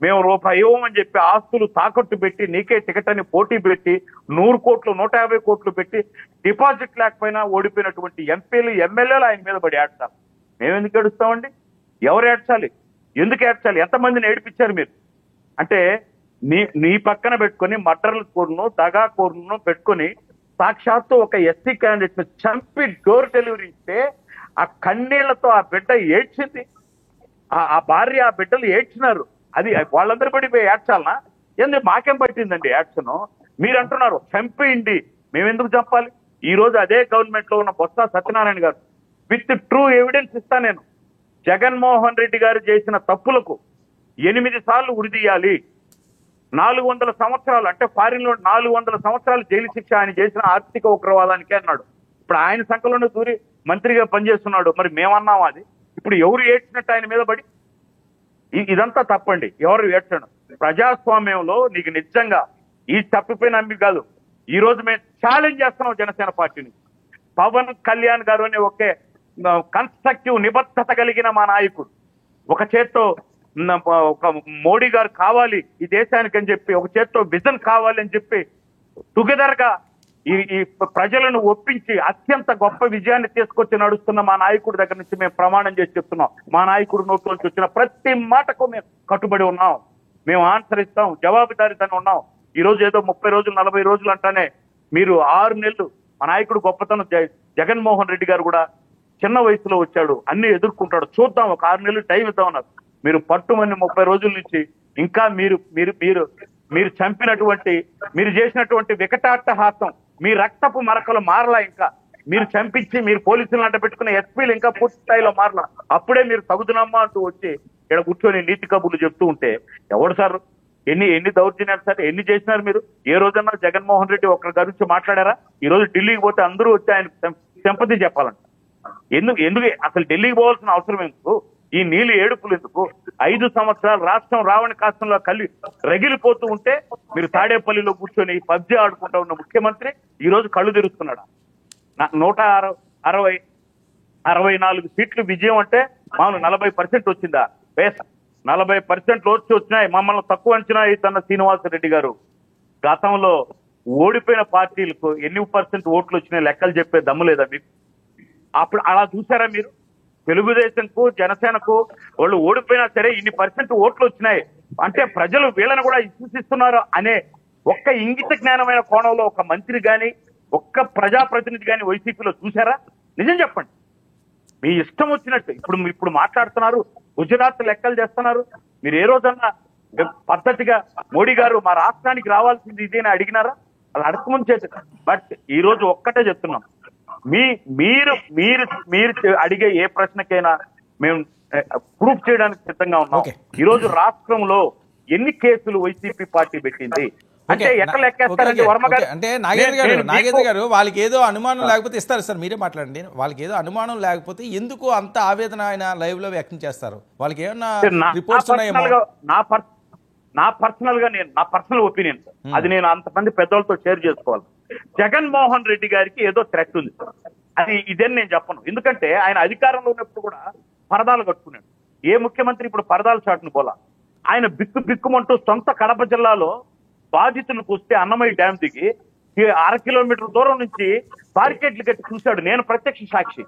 మేము రూపాయి ఇవ్వమని చెప్పి ఆస్తులు తాకట్టు పెట్టి నీకే టికెట్ అని పోటీ పెట్టి 100 కోట్లు 150 కోట్లు పెట్టి డిపాజిట్ లేకపోయినా ఓడిపోయినటువంటి ఎంపీలు ఎమ్మెల్యేలు ఆయన మీద పడి ఏడ్చాలి. మేమెందుకు ఏడుస్తామండి? ఎవరు ఏడ్చాలి? ఎందుకు ఏడ్చాలి? ఎంతమందిని ఏడిపించారు మీరు? అంటే నీ పక్కన పెట్టుకొని మర్డర్ల కోరును దగా కోరును పెట్టుకొని సాక్షాత్తు ఒక ఎస్సీ క్యాండిడేట్ ను చంపి డోర్ డెలివరీ ఇస్తే ఆ కన్నీళ్లతో ఆ బిడ్డ ఏడ్చింది. ఆ భార్య ఆ బిడ్డలు ఏడ్చినారు. అది వాళ్ళందరూ పడిపోయి ఏడ్చాలనా? ఎందుకు మాకేం పట్టిందండి యాక్షన్? మీరు అంటున్నారు చంపేయండి, మేమెందుకు చంపాలి? ఈ రోజు అదే గవర్నమెంట్ లో ఉన్న బొత్స సత్యనారాయణ గారు విత్ ట్రూ ఎవిడెన్స్ ఇస్తా నేను. జగన్మోహన్ రెడ్డి గారు చేసిన తప్పులకు 8 సార్లు ఉరిదీయాలి, 400 సంవత్సరాలు అంటే ఫారిన్ లో 400 సంవత్సరాలు జైలు శిక్ష ఆయన చేసిన ఆర్థిక ఉగ్రవాదానికే అన్నాడు. ఇప్పుడు ఆయన సంఖ్యలోనే దూరి మంత్రిగా పనిచేస్తున్నాడు. మరి మేమన్నాం అది? ఇప్పుడు ఎవరు ఏడ్చినట్టు ఆయన మీద పడి? ఇదంతా తప్పండి. ఎవరు ఏడ్చడం? ప్రజాస్వామ్యంలో నీకు నిజంగా ఈ తప్పిపోయిన నమ్మి కాదు. ఈ రోజు మేము ఛాలెంజ్ చేస్తున్నాం జనసేన పార్టీని. పవన్ కళ్యాణ్ గారు అని కన్స్ట్రక్టివ్ నిబద్ధత కలిగిన మా నాయకుడు, ఒక చేత్తో ఒక మోడీ గారు కావాలి ఈ దేశానికి అని చెప్పి, ఒక చేత్తో విజన్ కావాలి అని చెప్పి టుగెదర్ గా ఈ ప్రజలను ఒప్పించి అత్యంత గొప్ప విజయాన్ని తీసుకొచ్చి నడుస్తున్న మా నాయకుడి దగ్గర నుంచి మేము ప్రమాణం చేసి చెప్తున్నాం. మా నాయకుడు నోట్లోంచి వచ్చిన ప్రతి మాటకు మేము కట్టుబడి ఉన్నాం, మేము ఆన్సర్ ఇస్తాం, జవాబుదారీతనం ఉన్నాం. ఈ రోజు ఏదో 30 రోజులు 40 రోజులు అంటానే మీరు 6 నెలలు మా నాయకుడు గొప్పతనం. జగన్మోహన్ రెడ్డి గారు కూడా చిన్న వయసులో వచ్చాడు, అన్ని ఎదుర్కొంటాడు, చూద్దాం, ఒక 6 నెలలు టైం ఇద్దాం అన్నారు. మీరు పట్టుమని 30 రోజుల నుంచి ఇంకా మీరు మీరు మీరు మీరు చంపినటువంటి, మీరు చేసినటువంటి వికటాట్టహాసం, మీ రక్తపు మరకలు మారలా, ఇంకా మీరు చంపించి మీరు పోలీసులను అంట పెట్టుకున్న ఎస్పీలు ఇంకా పూర్తి స్థాయిలో మారలా. అప్పుడే మీరు తగుదునమ్మా అంటూ వచ్చి ఇక్కడ కూర్చొని నీతి కబుర్లు చెప్తూ ఉంటే ఎవడు సార్? ఎన్ని దౌర్జన్యాలు సార్, ఎన్ని చేసినారు మీరు? ఏ రోజన్నా జగన్మోహన్ రెడ్డి ఒకరి గురించి మాట్లాడారా? ఈ రోజు ఢిల్లీకి పోతే అందరూ వచ్చి ఆయన సింపతి చెప్పాలంట. ఎందుకు అసలు ఢిల్లీకి పోవాల్సిన అవసరం ఎందుకు? ఈ నీళ్ళు ఏడుపులు ఎందుకు? 5 సంవత్సరాలు రాష్ట్రం రావణ కాష్టంలో రగిలిపోతూ ఉంటే మీరు తాడేపల్లిలో కూర్చొని పబ్జీ ఆడుకుంటా ఉన్న ముఖ్యమంత్రి ఈ రోజు కళ్ళు తెరుస్తున్నాడా? 164 సీట్లు విజయం అంటే మామూలు 40% వచ్చిందా? 40% ఓట్స్ వచ్చినాయి. మమ్మల్ని తక్కువ అంచనా ఇస్తున్న శ్రీనివాసరెడ్డి గారు గతంలో ఓడిపోయిన పార్టీలకు ఎన్ని % ఓట్లు వచ్చినాయి లెక్కలు చెప్పే దమ్ము లేదా మీకు? అప్పుడు అలా చూసారా మీరు? తెలుగుదేశంకు జనసేనకు వాళ్ళు ఓడిపోయినా సరే ఇన్ని % ఓట్లు వచ్చినాయి అంటే ప్రజలు వీళ్ళని కూడా విశ్వసిస్తున్నారు అనే ఒక్క ఇంగిత జ్ఞానమైన కోణంలో ఒక మంత్రి గాని ఒక్క ప్రజాప్రతినిధి గాని వైసీపీలో చూసారా? నిజం చెప్పండి. మీ ఇష్టం వచ్చినట్టు ఇప్పుడు మాట్లాడుతున్నారు, గుజరాత్ లెక్కలు చేస్తున్నారు. మీరు ఏ రోజన్నా పద్ధతిగా మోడీ గారు మా రాష్ట్రానికి రావాల్సింది ఇదేనా అడిగినారా? అలా అడగముందు చేసి. బట్ ఈ రోజు ఒక్కటే చెప్తున్నాం, మీరు అడిగే ఏ ప్రశ్నకైనా మేము ప్రూఫ్ చేయడానికి సిద్ధంగా ఉన్నాం. ఈ రోజు రాష్ట్రంలో ఎన్ని కేసులు వైసీపీ పార్టీ పెట్టింది అంటే ఎట్లా లెక్కేస్తారండి వర్మ గారు? అంటే నాగేంద్ర గారు వాళ్ళకి ఏదో అనుమానం లేకపోతే ఇస్తారు సార్, మీరే మాట్లాడండి. వాళ్ళకి ఏదో అనుమానం లేకపోతే ఎందుకు అంత ఆవేదన ఆయన లైవ్ లో వ్యక్తం చేస్తారు? వాళ్ళకి ఏమన్నా రిపోర్ట్స్ ఉన్నాయేమో? నా పర్సనల్ ఒపీనియన్ అది నేను అంతమంది పెద్దలతో షేర్ చేసుకోవాలి. జగన్మోహన్ రెడ్డి గారికి ఏదో థ్రెట్ ఉంది, అది ఇదని నేను చెప్పను. ఎందుకంటే ఆయన అధికారంలో ఉన్నప్పుడు కూడా పరదాలు కట్టుకున్నాడు. ఏ ముఖ్యమంత్రి ఇప్పుడు పరదాలు చాటును పోలా? ఆయన బిక్కుమంటూ సొంత కడప జిల్లాలో బాధితులకు వస్తే అన్నమయ్య డ్యామ్ దిగి 1/2 కిలోమీటర్ దూరం నుంచి బారికేడ్లు కట్టి చూశాడు. నేను ప్రత్యక్ష సాక్షి.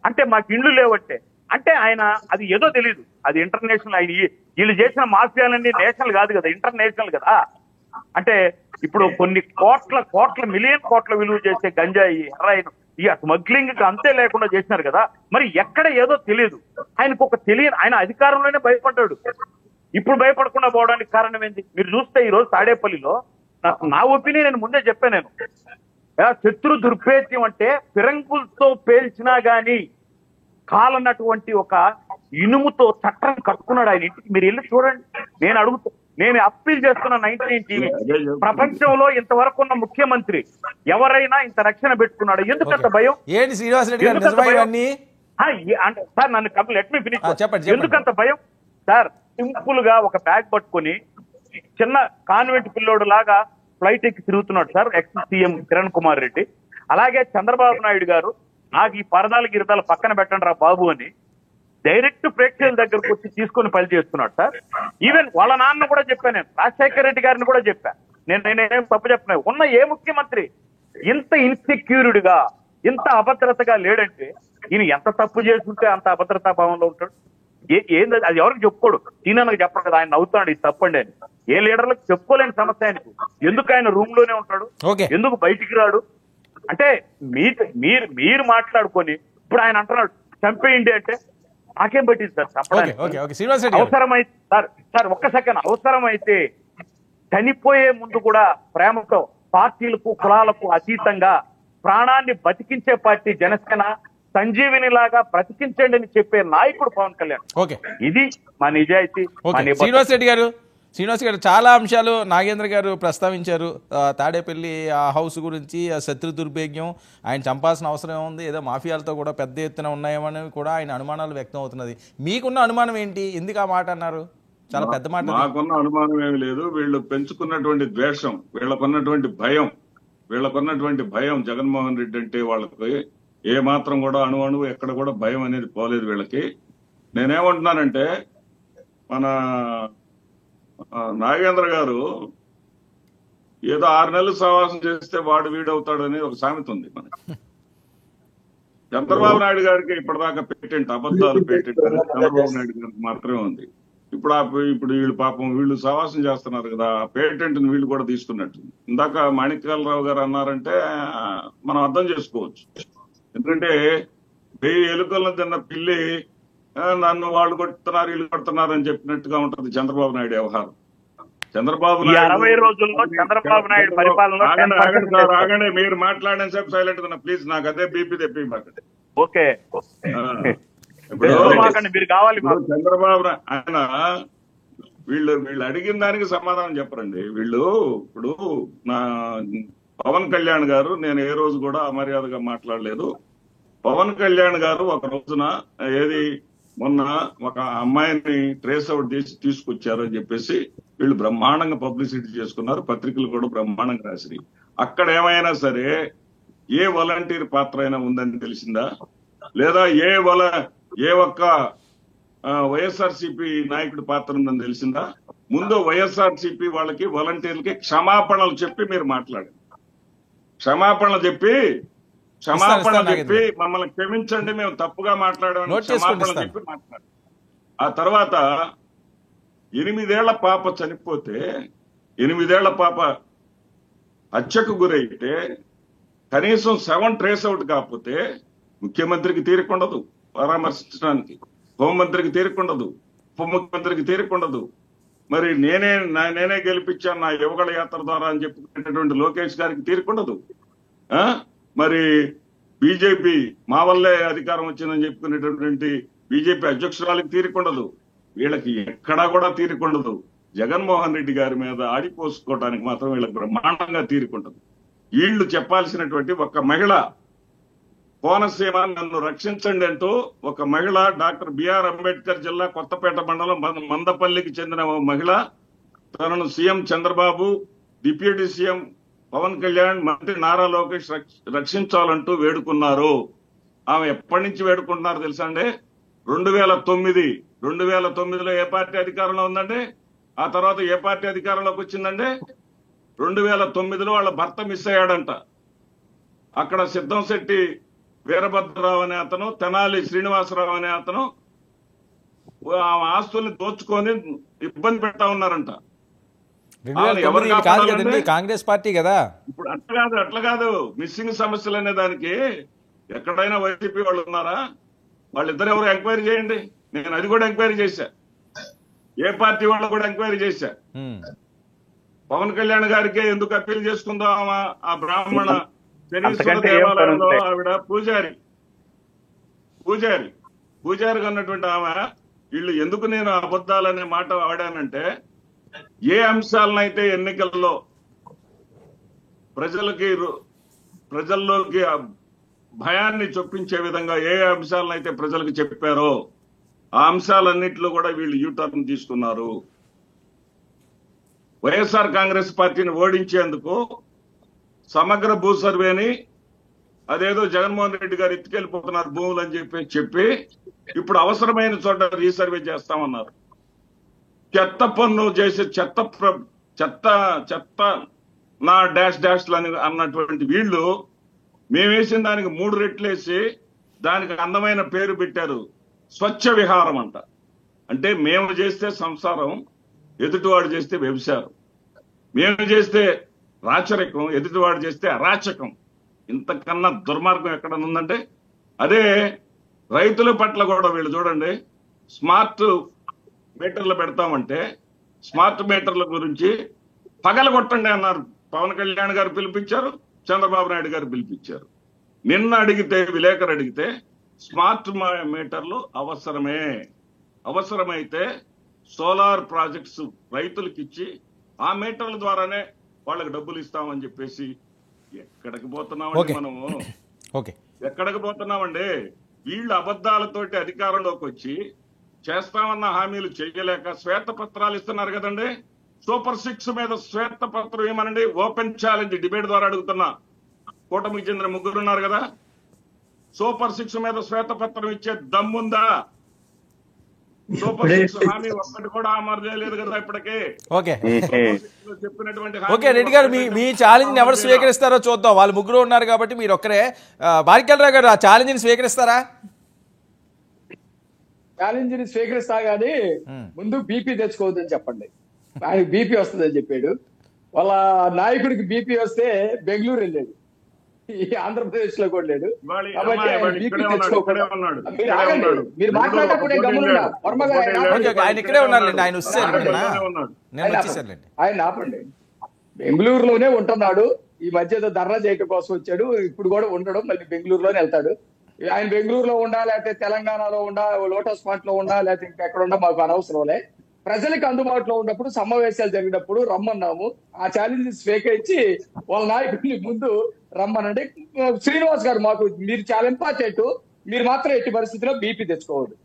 అంటే మాకు ఇండ్లు లేవట్టే అంటే ఆయన అది ఏదో తెలియదు, అది ఇంటర్నేషనల్. ఆయన వీళ్ళు చేసిన మాఫియాలన్నీ నేషనల్ కాదు కదా, ఇంటర్నేషనల్ కదా. అంటే ఇప్పుడు కొన్ని మిలియన్ కోట్ల విలువ చేసే గంజాయి, హెరాయిన్, ఈ స్మగ్లింగ్ అంతే లేకుండా చేసినారు కదా. మరి ఎక్కడ ఏదో తెలియదు ఆయనకు, ఒక తెలియని ఆయన అధికారంలోనే భయపడ్డాడు. ఇప్పుడు భయపడకుండా పోవడానికి కారణం ఏంటి? మీరు చూస్తే ఈ రోజు తాడేపల్లిలో నా ఒపీనియన్ నేను ముందే చెప్పాను. నేను శత్రు దుర్భేద్యం అంటే ఫిరంగులతో పేల్చినా గాని కాలన్నటువంటి ఒక ఇనుముతో చట్టం కట్టుకున్నాడు ఆయన ఇంటికి. మీరు వెళ్ళి చూడండి. నేను అప్పీల్ చేస్తున్న 99 టీవీ, ప్రపంచంలో ఇంతవరకు ఉన్న ముఖ్యమంత్రి ఎవరైనా ఇంత రక్షణ పెట్టుకున్నాడు? ఎందుకంత భయం? ఏంటి శ్రీనివాసరెడ్డి గారు అంటే సార్ నన్ను లెట్ మీ ఫినిష్. ఎందుకంత భయం సార్? సింపుల్ గా ఒక బ్యాగ్ పట్టుకొని చిన్న కాన్వెంట్ పిల్లోడు లాగా ఫ్లైట్ ఎక్కి తిరుగుతున్నాడు sir ex CM Kiran Kumar Reddy. అలాగే చంద్రబాబు నాయుడు గారు నాకు ఈ పరదాలు గిరదాలు పక్కన పెట్టండి రా బాబు అని డైరెక్ట్ ప్రేక్షకుల దగ్గరకు వచ్చి తీసుకొని పని చేస్తున్నాడు సార్. ఈవెన్ వాళ్ళ నాన్న కూడా చెప్పాను, నేను రాజశేఖర రెడ్డి గారిని కూడా చెప్పాను. నేనేం తప్పు చెప్పినా ఉన్న ఏ ముఖ్యమంత్రి ఇంత ఇన్సెక్యూర్డ్ గా ఇంత అభద్రతగా లేడంటే ఈయన ఎంత తప్పు చేస్తుంటే అంత అభద్రతా భావంలో ఉంటాడు. ఏంది అది ఎవరికి చెప్పుకోడు? ఈయనకు చెప్పడు కదా, ఆయన నవ్వుతాడు ఇది తప్పండి అని. ఏ లీడర్లకు చెప్పుకోలేని సమస్య ఆయనకు. ఎందుకు ఆయన రూమ్ లోనే ఉంటాడు? ఎందుకు బయటికి రాడు? అంటే మీరు మాట్లాడుకొని ఇప్పుడు ఆయన అంటున్నాడు చంపేయండి అంటే నాకేం పట్టింది సార్ చంపడానికి? అవసరమైతే సార్ ఒక్క సెకండ్, అవసరమైతే చనిపోయే ముందు కూడా ప్రేమతో పార్టీలకు కులాలకు అతీతంగా ప్రాణాన్ని బతికించే పార్టీ జనసేన. సంజీవిని లాగా బ్రతికించండి అని చెప్పే నాయకుడు పవన్ కళ్యాణ్. ఇది మా నిజాయితీ. శ్రీనివాస్ గారు చాలా అంశాలు నాగేంద్ర గారు ప్రస్తావించారు. తాడేపల్లి ఆ హౌస్ గురించి, ఆ శత్రు దుర్భేగ్యం, ఆయన చంపాల్సిన అవసరం ఉంది, ఏదో మాఫియాలతో కూడా పెద్ద ఎత్తున ఉన్నాయేమని కూడా ఆయన అనుమానాలు వ్యక్తం అవుతున్నది. మీకున్న అనుమానం ఏంటి? ఎందుకు ఆ మాట అన్నారు? చాలా పెద్ద మాట. నాకున్న అనుమానం ఏమి లేదు. వీళ్ళు పెంచుకున్నటువంటి ద్వేషం, వీళ్ళకున్నటువంటి భయం జగన్మోహన్ రెడ్డి అంటే వాళ్ళకి ఏ మాత్రం కూడా అణువు ఎక్కడ కూడా భయం అనేది పోలేదు వీళ్ళకి. నేనేమంటున్నానంటే మన నాగేంద్ర గారు ఏదో 6 నెలలు సహవాసం చేస్తే వాడు వీడవుతాడని ఒక సామెత ఉంది మనకి. చంద్రబాబు నాయుడు గారికి ఇప్పటిదాకా పేటెంట్, అబద్ధాలు పేటెంట్ అనేది చంద్రబాబు నాయుడు గారికి మాత్రమే ఉంది. ఇప్పుడు వీళ్ళు పాపం వీళ్ళు సహవాసం చేస్తున్నారు కదా, ఆ పేటెంట్ వీళ్ళు కూడా తీసుకున్నట్టు. ఇందాక మాణిక్యాలరావు గారు అన్నారంటే మనం అర్థం చేసుకోవచ్చు. ఎందుకంటే 1000 ఎలుకలను తిన్న పిల్లి నన్ను వాళ్ళు కొడుతున్నారు వీళ్ళు కొడుతున్నారు అని చెప్పినట్టుగా ఉంటది చంద్రబాబు నాయుడు వ్యవహారం. చంద్రబాబు ఈ 60 రోజుల్లో చంద్రబాబు నాయుడు పరిపాలన ఆగండి, మీరు మాట్లాడిన సేపు సైలెంట్ గా ప్లీజ్. నాకు అదే బీపీ తెప్పి మాకండి. ఓకే, మీరు కావాలి. చంద్రబాబు ఆయన వీళ్ళు అడిగిన దానికి సమాధానం చెప్పరండి. ఇప్పుడు నా పవన్ కళ్యాణ్ గారు, నేను ఏ రోజు కూడా అమర్యాదగా మాట్లాడలేదు. పవన్ కళ్యాణ్ గారు ఒక రోజున మొన్న ఒక అమ్మాయిని ట్రేస్ అవుట్ చేసి తీసుకొచ్చారు అని చెప్పేసి వీళ్ళు బ్రహ్మాండంగా పబ్లిసిటీ చేసుకున్నారు, పత్రికలు కూడా బ్రహ్మాండంగా రాసి. అక్కడ ఏమైనా సరే ఏ వాలంటీర్ పాత్ర అయినా ఉందని తెలిసిందా, లేదా ఏ ఒక్క వైఎస్ఆర్సీపీ నాయకుడి పాత్ర ఉందని తెలిసిందా? ముందు వైఎస్ఆర్సీపీ వాళ్ళకి వాలంటీర్లకి క్షమాపణలు చెప్పి మీరు మాట్లాడండి. క్షమాపణలు చెప్పి మమ్మల్ని క్షమించండి, మేము తప్పుగా మాట్లాడామని క్షమాపణలు చెప్పి మాట్లాడండి. ఆ తర్వాత 8 ఏళ్ల పాప చనిపోతే, 8 ఏళ్ల పాప హత్యకు గురైతే కనీసం 7 ట్రేస్ అవుట్ కాకపోతే ముఖ్యమంత్రికి తీరికుండదు పరామర్శించడానికి, హోంమంత్రికి తీరికుండదు, ఉప ముఖ్యమంత్రికి తీరికుండదు. మరి నేనే గెలిపించాను నా యువగళ యాత్ర ద్వారా అని చెప్పుకునేటటువంటి లోకేష్ గారికి తీరికుండదు. మరి బీజేపీ మా వల్లే అధికారం వచ్చిందని చెప్పుకునేటటువంటి బీజేపీ అధ్యక్షురాలకు తీరికుండదు. వీళ్ళకి ఎక్కడా కూడా తీరికుండదు. జగన్మోహన్ రెడ్డి గారి మీద ఆడిపోసుకోవడానికి మాత్రం వీళ్ళకి బ్రహ్మాండంగా తీరికుండదు. వీళ్ళు చెప్పాల్సినటువంటి ఒక మహిళ, కోనసీమ నన్ను రక్షించండి అంటూ ఒక మహిళ, డాక్టర్ బిఆర్ అంబేద్కర్ జిల్లా కొత్తపేట మండలం మందపల్లికి చెందిన మహిళ, తనను CM Chandrababu, deputy CM Pawan Kalyan, మంత్రి నారా లోకేష్ రక్షించాలంటూ వేడుకున్నారు. ఆమె ఎప్పటి నుంచి వేడుకుంటున్నారు తెలుసా అండి? 2009లో ఏ పార్టీ అధికారంలో ఉందండి? ఆ తర్వాత ఏ పార్టీ అధికారంలోకి వచ్చిందండి? 2009లో వాళ్ళ భర్త మిస్ అయ్యాడంట. అక్కడ సిద్ధంశెట్టి వీరభద్రరావు అనే అతను, తెనాలి శ్రీనివాసరావు అనే అతను ఆస్తుల్ని దోచుకొని ఇబ్బంది పెడతా ఉన్నారంట. 2009 కాదు కదండి, కాంగ్రెస్ పార్టీ కదా. ఇప్పుడు అట్లా కాదు మిస్సింగ్ సమస్యలు అనే దానికి ఎక్కడైనా వైసీపీ వాళ్ళు ఉన్నారా? వాళ్ళిద్దరు ఎవరు ఎంక్వైరీ చేయండి. నేను అది కూడా ఎంక్వైరీ చేశా, ఏ పార్టీ వాళ్ళు కూడా ఎంక్వైరీ చేశా. పవన్ కళ్యాణ్ గారికే ఎందుకు అప్పీల్ చేసుకుందాం? ఆ బ్రాహ్మణ శనీశ్వర దేవాలయంలో ఆవిడ పూజారిగా ఉన్నటువంటి ఆమె, వీళ్ళు ఎందుకు నేను అబద్ధాలనే మాట వాడానంటే, ఏ అంశాలనైతే ఎన్నికల్లో ప్రజల్లోకి భయాన్ని చొప్పించే విధంగా ఏ అంశాలనైతే ప్రజలకు చెప్పారో ఆ అంశాలన్నింటిలో కూడా వీళ్ళు యూటర్న్ తీసుకున్నారు. వైఎస్ఆర్ కాంగ్రెస్ పార్టీని ఓడించేందుకు సమగ్ర భూ సర్వేని అదేదో జగన్మోహన్ రెడ్డి గారు ఎత్తుకెళ్ళిపోతున్నారు భూములు అని చెప్పి ఇప్పుడు అవసరమైన చోట రీసర్వే చేస్తామన్నారు. చెత్త పన్ను చేసే చెత్త నా డాష్లు అని అన్నటువంటి వీళ్ళు మేమేసిన దానికి 3 రెట్లు వేసి దానికి అందమైన పేరు పెట్టారు, స్వచ్ఛ విహారం అంట. అంటే మేము చేస్తే సంసారం, ఎదుటివాడు చేస్తే వ్యభిచారం. మేము చేస్తే రాచరికం, ఎదుటివాడు చేస్తే అరాచకం. ఇంతకన్నా దుర్మార్గం ఎక్కడ ఉందంటే అదే. రైతుల పట్ల కూడా వీళ్ళు చూడండి, స్మార్ట్ మీటర్లు పెడతామంటే స్మార్ట్ మీటర్ల గురించి పగలగొట్టండి అన్నారు. పవన్ కళ్యాణ్ గారు పిలిపించారు, చంద్రబాబు నాయుడు గారు పిలిపించారు. నిన్న విలేకరు అడిగితే స్మార్ట్ మీటర్లు అవసరమైతే సోలార్ ప్రాజెక్ట్స్ రైతులకు ఇచ్చి ఆ మీటర్ల ద్వారానే వాళ్ళకి డబ్బులు ఇస్తామని చెప్పేసి ఎక్కడికి పోతున్నామండి మనము? ఎక్కడికి పోతున్నామండి? వీళ్ళు అబద్ధాలతోటి అధికారంలోకి వచ్చి చేస్తామన్న హామీలు చేయలేక శ్వేతపత్రాలు ఇస్తున్నారు కదండి. సూపర్ 6 మీద శ్వేతపత్రం ఏమనండి? ఓపెన్ ఛాలెంజ్ డిబేట్ ద్వారా అడుగుతున్నా. కూటమికి చెందిన 3 ఉన్నారు కదా, సూపర్ 6 మీద శ్వేతపత్రం ఇచ్చే దమ్ముందా? సూపర్ 6 హామీ ఒక్కటి కూడా అమలు చేయలేదు కదా ఇప్పటికే. ఓకే చెప్పినటువంటి ఓకే రెడ్డి గారు, మీ ఛాలెంజ్ ఎవరు స్వీకరిస్తారో చూద్దాం. వాళ్ళు ముగ్గురు ఉన్నారు కాబట్టి మీరు ఒక్కరే. బారికెళ్ళరావు గారు, ఆ ఛాలెంజ్ ని స్వీకరిస్తారా? ఛాలెంజ్ ని స్వీకరిస్తా గానీ ముందు బీపీ తెచ్చుకోవద్దని చెప్పండి. ఆయనకు బీపీ వస్తుందని చెప్పాడు. వాళ్ళ నాయకుడికి బీపీ వస్తే బెంగళూరు వెళ్ళాడు, ఈ ఆంధ్రప్రదేశ్ లో కూడా లేడు. కాబట్టి బీపీ తెచ్చుకోకుండా మీరు ఆగండి. మీరు మాట్లాడేటప్పుడు గమనుండా వర్మ గారు ఆయన ఇక్కడే ఉన్నారులేండి, ఆయన ఆయన ఆపండి. బెంగళూరులోనే ఉంటున్నాడు. ఈ మధ్య ధర్నా చేయటం కోసం వచ్చాడు. ఇప్పుడు కూడా ఉండడం, మళ్ళీ బెంగళూరులోనే వెళ్తాడు. ఆయన బెంగళూరులో ఉండా, లేకపోతే తెలంగాణలో ఉండా, లోటస్ పాయింట్ లో ఉండా, లేకపోతే ఇంకెక్కడ ఉండా మాకు అనవసరంలే. ప్రజలకు అందుబాటులో ఉన్నప్పుడు సమావేశాలు జరిగినప్పుడు రమ్మన్నాము. ఆ ఛాలెంజ్ స్వీకరించి వాళ్ళ నాయకుడిని ముందు రమ్మనండి. శ్రీనివాస్ గారు, మాకు మీరు చాలా ఇంపార్టెంట్, మీరు మాత్రం ఎట్టి పరిస్థితిలో బీపీ తెచ్చుకోవద్దు.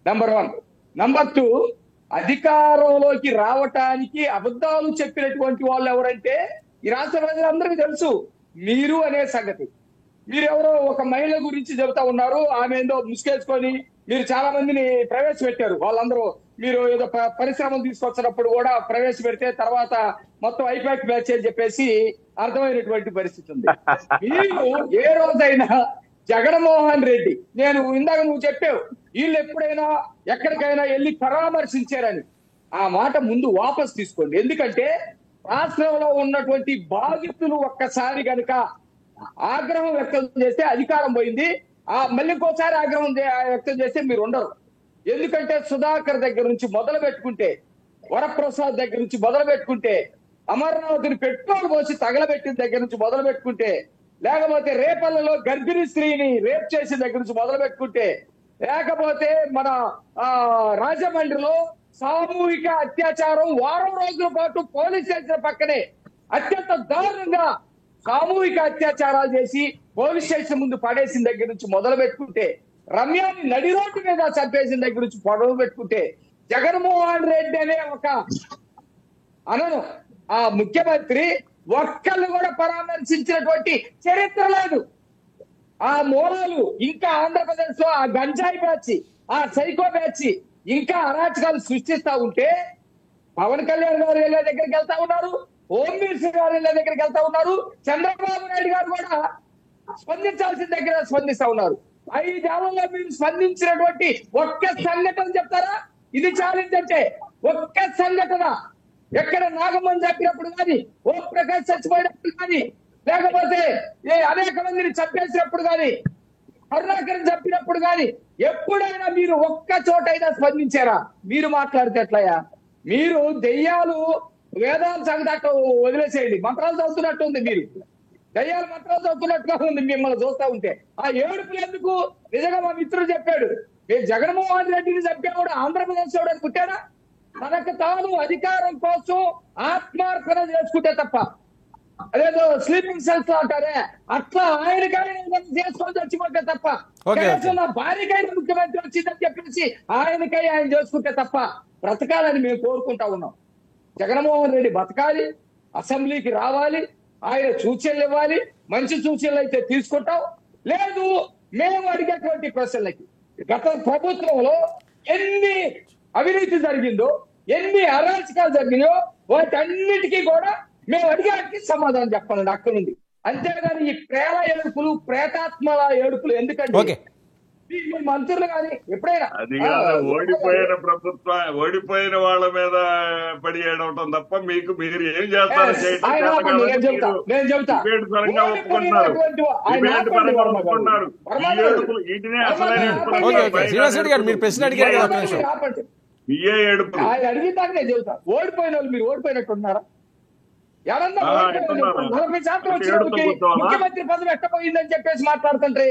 నెంబర్ 1. నెంబర్ 2, అధికారంలోకి రావటానికి అబద్ధాలు చెప్పినటువంటి వాళ్ళు ఎవరంటే ఈ రాష్ట్ర ప్రజలందరికీ తెలుసు. మీరు అనే సంగతి. మీరెవరో ఒక మహిళ గురించి చెబుతా ఉన్నారు. ఆమె ఏందో ముసుకేసుకొని మీరు చాలా మందిని ప్రవేశపెట్టారు. వాళ్ళందరూ మీరు ఏదో పరిశ్రమలు తీసుకొచ్చినప్పుడు కూడా ప్రవేశపెడితే తర్వాత మొత్తం ఐపాక్ బ్యాచ్ అని చెప్పేసి అర్థమైనటువంటి పరిస్థితి ఉంది. మీరు ఏ రోజైనా జగన్మోహన్ రెడ్డి, నేను ఇందాక నువ్వు చెప్పావు వీళ్ళు ఎప్పుడైనా ఎక్కడికైనా వెళ్ళి పరామర్శించారని, ఆ మాట ముందు వాపస్ తీసుకోండి. ఎందుకంటే రాష్ట్రంలో ఉన్నటువంటి బాధితులు ఒక్కసారి కనుక ఆగ్రహం వ్యక్తం చేస్తే అధికారం పోయింది. మళ్ళీ ఇంకోసారి ఆగ్రహం వ్యక్తం చేస్తే మీరు ఉండరు. ఎందుకంటే సుధాకర్ దగ్గర నుంచి మొదలు పెట్టుకుంటే, వరప్రసాద్ దగ్గర నుంచి మొదలు పెట్టుకుంటే, అమర్నాథ్ని పెట్రోల్ పోసి తగలబెట్టిన దగ్గర నుంచి మొదలు పెట్టుకుంటే, లేకపోతే రేపల్లలో గర్భిణీ స్త్రీని రేప్ చేసిన దగ్గర నుంచి మొదలు పెట్టుకుంటే, లేకపోతే మన రాజమండ్రిలో సామూహిక అత్యాచారం వారం రోజుల పాటు పోలీస్ స్టేషన్ పక్కనే అత్యంత దారుణంగా సామూహిక అత్యాచారాలు చేసి పోలీస్ స్టేషన్ ముందు పడేసిన దగ్గర నుంచి మొదలు పెట్టుకుంటే, రమ్యాన్ని నడి రోడ్డు మీద చంపేసిన దగ్గర నుంచి పొడవు పెట్టుకుంటే, జగన్మోహన్ రెడ్డి అనే ఒక అనను ఆ ముఖ్యమంత్రి ఒక్కళ్ళు కూడా పరామర్శించినటువంటి చరిత్ర లేదు. ఆ మూలాలు ఇంకా ఆంధ్రప్రదేశ్ లో ఆ గంజాయి బ్యాచ్, ఆ సైకో బ్యాచ్ ఇంకా అరాచకాలు సృష్టిస్తా ఉంటే, పవన్ కళ్యాణ్ గారు వెళ్ళే దగ్గరికి వెళ్తా ఉన్నారు, హోమ్ మినిస్టర్ గారు వెళ్ళే దగ్గరికి వెళ్తా ఉన్నారు, చంద్రబాబు నాయుడు గారు కూడా స్పందించాల్సిన దగ్గర స్పందిస్తా ఉన్నారు. 5 ఏళ్లలో మీరు స్పందించినటువంటి ఒక్క సంఘటన చెప్తారా? ఇది ఛాలెంజ్ అంటే ఒక్క సంఘటన. ఎక్కడ నాగమ్మని చంపినప్పుడు కానీ, ఓం ప్రకాష్ చచ్చిపోయినప్పుడు కానీ, లేకపోతే అనేక మందిని చంపేసినప్పుడు కానీ, కరుణాకరన్ చంపినప్పుడు కానీ ఎప్పుడైనా మీరు ఒక్క చోటైనా స్పందించారా? మీరు మాట్లాడితే ఎట్లయా? మీరు దెయ్యాలు వేదాల సంగతి వదిలేసేయండి, మంత్రాలు చదువుతున్నట్టు ఉంది. మీరు దయ్యాలు మంత్రాలు చదువుతున్నట్టుగా ఉంది మిమ్మల్ని చూస్తా ఉంటే. ఆ ఏడుపులు ఎందుకు? నిజంగా మా మిత్రుడు చెప్పాడు, మీరు జగన్మోహన్ రెడ్డిని చంపేవాడు ఆంధ్రప్రదేశ్ చూడని పుట్టాడా? తనకు తాను అధికారం కోసం ఆత్మార్పణ చేసుకుంటే తప్ప, అదేదో స్లీపింగ్ సెల్స్ అంటారే అట్లా ఆయనకైనా చేసుకొని చచ్చిపోతే తప్ప, నా భార్యకైనా ముఖ్యమంత్రి వచ్చిందని చెప్పేసి ఆయన చేసుకుంటే తప్ప బ్రతకాలని మేము కోరుకుంటా ఉన్నాం. జగన్మోహన్ రెడ్డి బతకాలి, అసెంబ్లీకి రావాలి, ఆయన సూచనలు ఇవ్వాలి. మంచి సూచనలు అయితే తీసుకుంటాం, లేదు మేము అడిగేటువంటి ప్రశ్నలకి గత ప్రభుత్వంలో ఎన్ని అవినీతి జరిగిందో, ఎన్ని అరాచకాలు జరిగినాయో వాటన్నిటికీ కూడా మేము అడిగానికి సమాధానం చెప్పాలండి అక్కడ నుండి. అంతేగాని ఈ ప్రేమ ఏడుపులు, ప్రేతాత్మల ఏడుపులు ఎందుకంటే మంత్రులు కానీ ఎప్పుడైనా అది ఓడిపోయిన ప్రభుత్వం, ఓడిపోయిన వాళ్ళ మీద పడి ఏడవటం తప్ప మీకు మీరు ఏం చేస్తారు? మీరు ప్రశ్న అడిగారు కదా, అడిగితే నేను చెబుతా. ఓడిపోయిన వాళ్ళు మీరు ఓడిపోయినట్టున్నారా? ఎవరన్నా 40% వచ్చిన ముఖ్యమంత్రి పదవి ఎట్టపోయిందని చెప్పేసి మాట్లాడుతుంటే,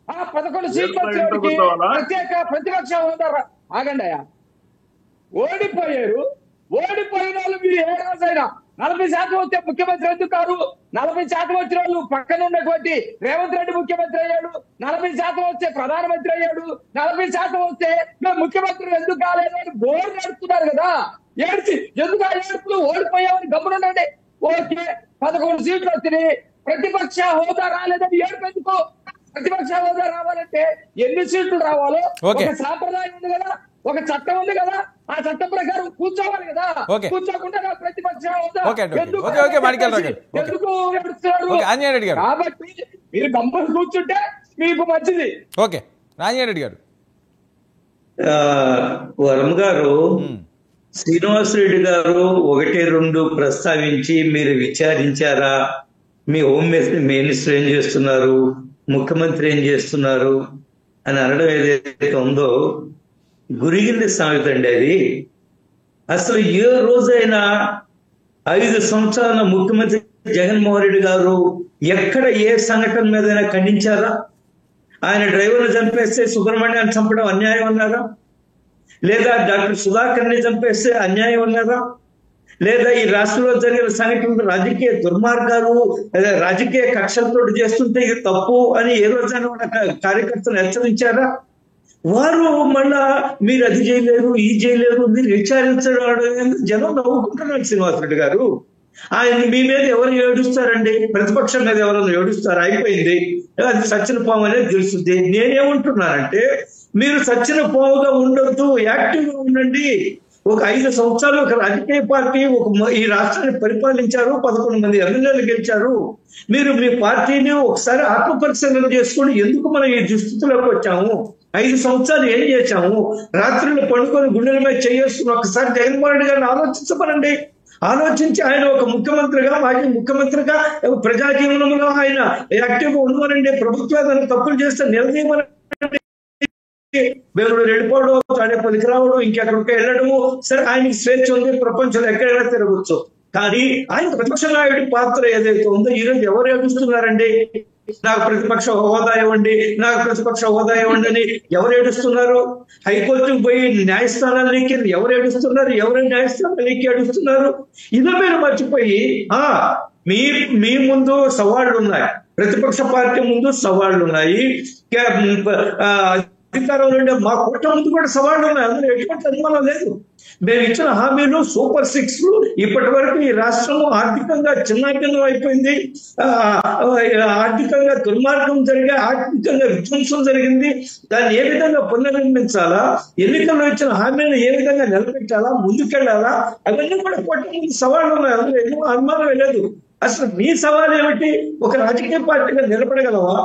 11 సీట్లు వచ్చేవాడికి ప్రత్యేక ప్రతిపక్ష హోదా ఆగండి. ఓడిపోయారు. ఓడిపోయిన వాళ్ళు మీరు ఏ రోజైనా 40% వస్తే ముఖ్యమంత్రి ఎందుకు కారు? 40% వచ్చిన వాళ్ళు పక్కన ఉన్నటువంటి రేవంత్ రెడ్డి ముఖ్యమంత్రి అయ్యాడు, 40% వస్తే ప్రధానమంత్రి అయ్యాడు, 40% వస్తే మేము ముఖ్యమంత్రి ఎందుకు కాలేదు అని బోర్డు నడుపుతున్నారు కదా. ఏడ్చి ఎందుకు ఆ ఏడుపులు? ఓడిపోయామని గమ్మునుండండి. ఓకే 11 సీట్లు వచ్చినాయి, ప్రతిపక్ష హోదా రాలేదని ఏడుపు ఎందుకు? ప్రతిపక్ష హోదా రావాలంటే ఎన్ని సీట్లు రావాలో ఓకే. ఒక సాంప్రదాయం ఉంది కదా, ఒక చట్టం ఉంది కదా, ఆ చట్టం ప్రకారం కూర్చోవాలి కదా. ఓకే. కూర్చోకుండా నాకు ప్రతిపక్ష హోదా ఓకే అండి, ఎందుకు ఓకే, ఓకే, మాణిక్యాలరావు గారు. ఓకే. ఎందుకు ఏడుస్తున్నారు? ఓకే, ఆంజనేయ రెడ్డి గారు. కాబట్టి మీరు గమ్మని కూర్చుంటే మీకు మంచిది. ఓకే, ఆంజనేయ రెడ్డి గారు. వర్మ గారు, శ్రీనివాసరెడ్డి గారు 1-2 ప్రస్తావించి మీరు విచారించారా, మీ హోమ్ మినిస్టర్ ఏం చేస్తున్నారు, ముఖ్యమంత్రి ఏం చేస్తున్నారు అని అనడం ఏదైతే ఉందో గురిగింది సామెత అండి అది. అసలు ఏ రోజైనా 5 సంవత్సరాల ముఖ్యమంత్రి జగన్మోహన్ రెడ్డి గారు ఎక్కడ ఏ సంఘటన మీదైనా ఖండించారా? ఆయన డ్రైవర్ను చంపేస్తే సుబ్రహ్మణ్యాన్ని చంపడం అన్యాయం అన్నారా? లేదా డాక్టర్ సుధాకర్ని చంపేస్తే అన్యాయం అన్నారా? లేదా ఈ రాష్ట్రంలో జరిగిన సంఘటనలు రాజకీయ దుర్మార్గాలు, రాజకీయ కక్షలతో చేస్తుంటే ఇది తప్పు అని ఏ రోజైనా మన కార్యకర్తలు హెచ్చరించారా? వారు మళ్ళా మీరు అది చేయలేరు, ఇది చేయలేరు, మీరు విచారించడం జనం నవ్వుకుంటున్నారు. శ్రీనివాసరెడ్డి గారు, ఆయన మీ మీద ఎవరు ఏడుస్తారండి? ప్రతిపక్షం మీద ఎవరైనా ఏడుస్తారు? అయిపోయింది, అది సచ్చిన పాము అనేది తెలుస్తుంది. నేనేమంటున్నానంటే మీరు సచ్చిన పాముగా ఉండొద్దు, యాక్టివ్ గా ఉండండి. ఒక 5 సంవత్సరాలు ఒక రాజకీయ పార్టీ ఈ రాష్ట్రాన్ని పరిపాలించారు, 11 మంది ఎమ్మెల్యేలు గెలిచారు. మీరు మీ పార్టీని ఒకసారి ఆత్మపరిశీలన చేసుకొని ఎందుకు మనం ఈ దుస్థితిలోకి వచ్చాము, 5 సంవత్సరాలు ఏం చేశాము, రాత్రులు పండుకొని గుండెల మీద చేసుకుని ఒకసారి జగన్మోహన్ రెడ్డి గారిని ఆలోచించమనండి. ఆలోచించి ఆయన ఒక ముఖ్యమంత్రిగా, మాజీ ముఖ్యమంత్రిగా ప్రజా జీవనంలో ఆయన యాక్టివ్గా ఉండమనండి. ప్రభుత్వాన్ని తప్పులు చేస్తే నిలదీయమనండి. బెంగళూరు వెళ్ళిపోవడం, తాడేపల్లికి రావడం, ఇంకెక్కడికి వెళ్ళడము, సరే ఆయనకి స్వేచ్ఛ ఉంది, ప్రపంచంలో ఎక్కడైనా తిరగచ్చు. కానీ ఆయన ప్రతిపక్ష నాయకుడి పాత్ర ఏదైతే ఉందో ఈరోజు ఎవరు ఏడుస్తున్నారండి? నాకు ప్రతిపక్ష హోదా ఇవ్వండి, నాకు ప్రతిపక్ష హోదా ఇవ్వండి అని ఎవరు ఏడుస్తున్నారు? హైకోర్టుకు పోయి న్యాయస్థానాలకి ఎవరు ఏడుస్తున్నారు? ఎవరు న్యాయస్థానాలకి ఏడుస్తున్నారు? ఇదో మీరు మర్చిపోయి మీ ముందు సవాళ్లు ఉన్నాయి, ప్రతిపక్ష పార్టీ ముందు సవాళ్లు ఉన్నాయి, అధికారంలో ఉండే మా కూటమి ముందు కూడా సవాళ్లు ఉన్నాయి. అందులో ఎటువంటి అనుమానం లేదు. మేము ఇచ్చిన హామీలు సూపర్ 6 ఇప్పటి వరకు ఈ రాష్ట్రం ఆర్థికంగా చిన్నాభిన్నం అయిపోయింది, ఆర్థికంగా దుర్మార్గం జరిగా, ఆర్థికంగా విధ్వంసం జరిగింది. దాన్ని ఏ విధంగా పునర్నిర్మించాలా, ఎన్నికల్లో ఇచ్చిన హామీలను ఏ విధంగా నిలబెట్టాలా, ముందుకెళ్లాలా, అవన్నీ కూడా కూటమి ముందు సవాళ్లు ఉన్నాయి. అందులో ఎన్నో అనుమానం లేదు. అసలు మీ సవాల్ ఏమిటి? ఒక రాజకీయ పార్టీగా నిలబడగలవా?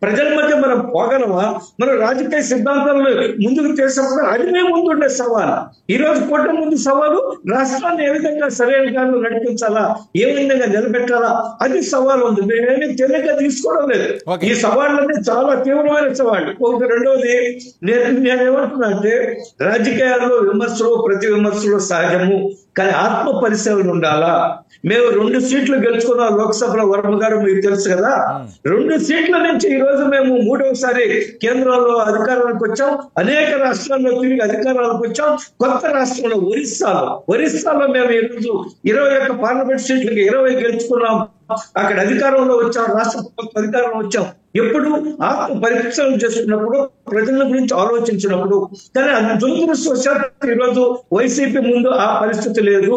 ప్రజల మధ్య మనం పోగలవా? మనం రాజకీయ సిద్ధాంతాలను ముందుకు చేసినప్పుడు అది మేము ముందుండే సవాల్. ఈ రోజు కూటమి ముందు సవాలు రాష్ట్రాన్ని ఏ విధంగా సరైన గాను నడిపించాలా, ఏ విధంగా నిలబెట్టాలా, అది సవాల్ ఉంది. మేమేమి తేలిగ్గా తీసుకోవడం లేదు. ఈ సవాళ్ళన్నీ చాలా తీవ్రమైన సవాళ్ళు. రెండవది నేనేమంటున్నా అంటే రాజకీయాల్లో విమర్శలు, ప్రతి విమర్శలు సహజము, కానీ ఆత్మ పరిశీలన ఉండాలా. మేము 2 సీట్లు గెలుచుకున్నాం లోక్సభలో. వర్మ గారు మీకు తెలుసు కదా, 2 సీట్ల నుంచి ఈ రోజు మేము 3వసారి కేంద్రంలో అధికారానికి వచ్చాం, అనేక రాష్ట్రాల్లో తిరిగి అధికారాలకు వచ్చాం. కొత్త రాష్ట్రంలో ఒరిస్సాలో మేము ఈ రోజు 21 పార్లమెంట్ సీట్లకి 20 గెలుచుకున్నాం. అక్కడ అధికారంలో వచ్చాం, రాష్ట్ర అధికారంలో వచ్చాం. ఎప్పుడు ఆత్మ పరీక్షలు చేసుకున్నప్పుడు, ప్రజల గురించి ఆలోచించినప్పుడు. కానీ దురదృష్టవశాత్తు ఈరోజు వైసీపీ ముందు ఆ పరిస్థితి లేదు.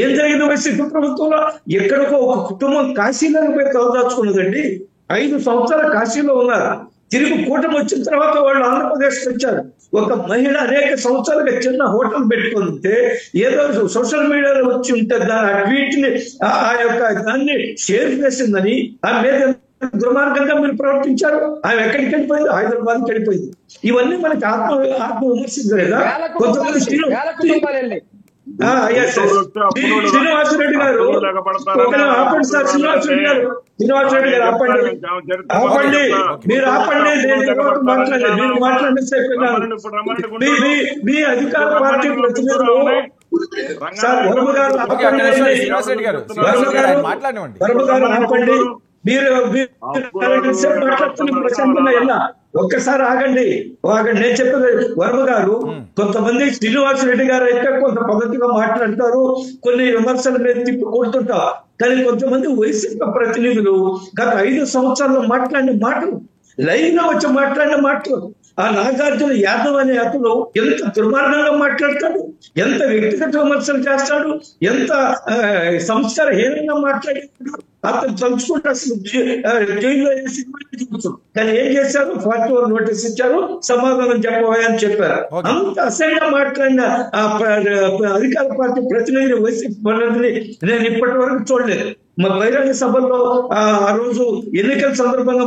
ఏం జరిగింది వైసీపీ ప్రభుత్వంలో? ఎక్కడికో ఒక కుటుంబం కాశీలోకి పోయి తలదాచుకున్నదండి. 5 సంవత్సరాలు కాశీలో ఉన్నారు. తిరిగి కూటమి వచ్చిన తర్వాత వాళ్ళు ఆంధ్రప్రదేశ్ వచ్చారు. ఒక మహిళ అనేక సంవత్సరాలుగా చిన్న హోటల్ పెట్టుకుంటే ఏదో సోషల్ మీడియాలో వచ్చి ఉంటే ఆ ట్వీట్ ని, ఆ యొక్క దాన్ని షేర్ చేసిందని ఆ మీద దుర్మార్గంగా మీరు ప్రవర్తించారు. ఆమె ఎక్కడికి వెళ్ళిపోయింది? హైదరాబాద్కి వెళ్ళిపోయింది. ఇవన్నీ మనకి ఆత్మ విమర్శించలేదా? కొంతమంది శ్రీనివాసరెడ్డి గారు ఆపండి సార్, శ్రీనివాసరెడ్డి గారు ఆపండి, మీరు ఆపండి. నేను మాట్లాడి మీ అధికార పార్టీ ప్రతినిధులు సార్ వర్మ గారు ఆపండి. మీరు మాట్లాడుతున్న ప్రశాంతంగా ఎలా? ఒక్కసారి ఆగండి. నేను చెప్పేది వర్మ గారు, కొంతమంది శ్రీనివాసరెడ్డి గారు అయితే కొంత పద్ధతిగా మాట్లాడతారు, కొన్ని విమర్శల మీద తిప్పి కొడుతుంటారు. కానీ కొంతమంది వైసీపీ ప్రతినిధులు గత 5 సంవత్సరాల్లో మాట్లాడిన మాటలు, లైవ్ గా వచ్చి మాట్లాడిన మాటలు, ఆ నాగార్జున యాదవ్ అనే అతను ఎంత దుర్మార్గంగా మాట్లాడతాడు, ఎంత వ్యక్తిగత విమర్శలు చేస్తాడు, ఎంత సంస్కారహీనంగా మాట్లాడాడు. అతను తలుచుకుంటే అసలు జైల్లో వేసి చూపించారు. కానీ ఏం చేశారు, 41 నోటీస్ ఇచ్చారు, సమాధానం చెప్పబోయే అని చెప్పారు. అంత అసహ్యంగా మాట్లాడిన అధికార పార్టీ ప్రతినిధి వైసీపీ ప్రతినిధిని నేను ఇప్పటి వరకు చూడలేదు. మా బహిరంగ సభల్లో ఆ రోజు ఎన్నికల సందర్భంగా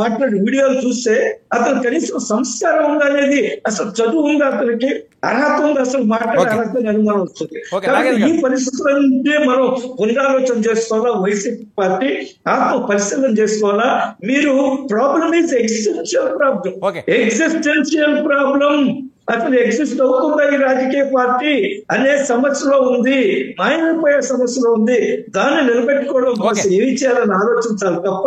మాట్లాడి వీడియోలు చూస్తే అతను కనీసం సంస్కారం ఉందా అనేది, అసలు చదువు ఉందా, అతనికి అర్హత ఉందా, అసలు మాట్లాడే అర్హత అనుమానం వస్తుంది. ఈ పరిస్థితుల నుండి మనం పునరాలోచన చేసుకోవాలా, వైసీపీ పార్టీ ఆత్మ పరిశీలన చేసుకోవాలా. మీరు ప్రాబ్లమ్ ఈజ్ ఎగ్జిస్టెన్షియల్ ప్రాబ్లం, అసలు ఎగ్జిస్ట్ అవుతుందా ఈ రాజకీయ పార్టీ అనే సమస్యలో ఉంది, మాయమైపోయే సమస్యలో ఉంది. దాన్ని నిలబెట్టుకోవడం కోసం ఏమి చేయాలని ఆలోచించాలి తప్ప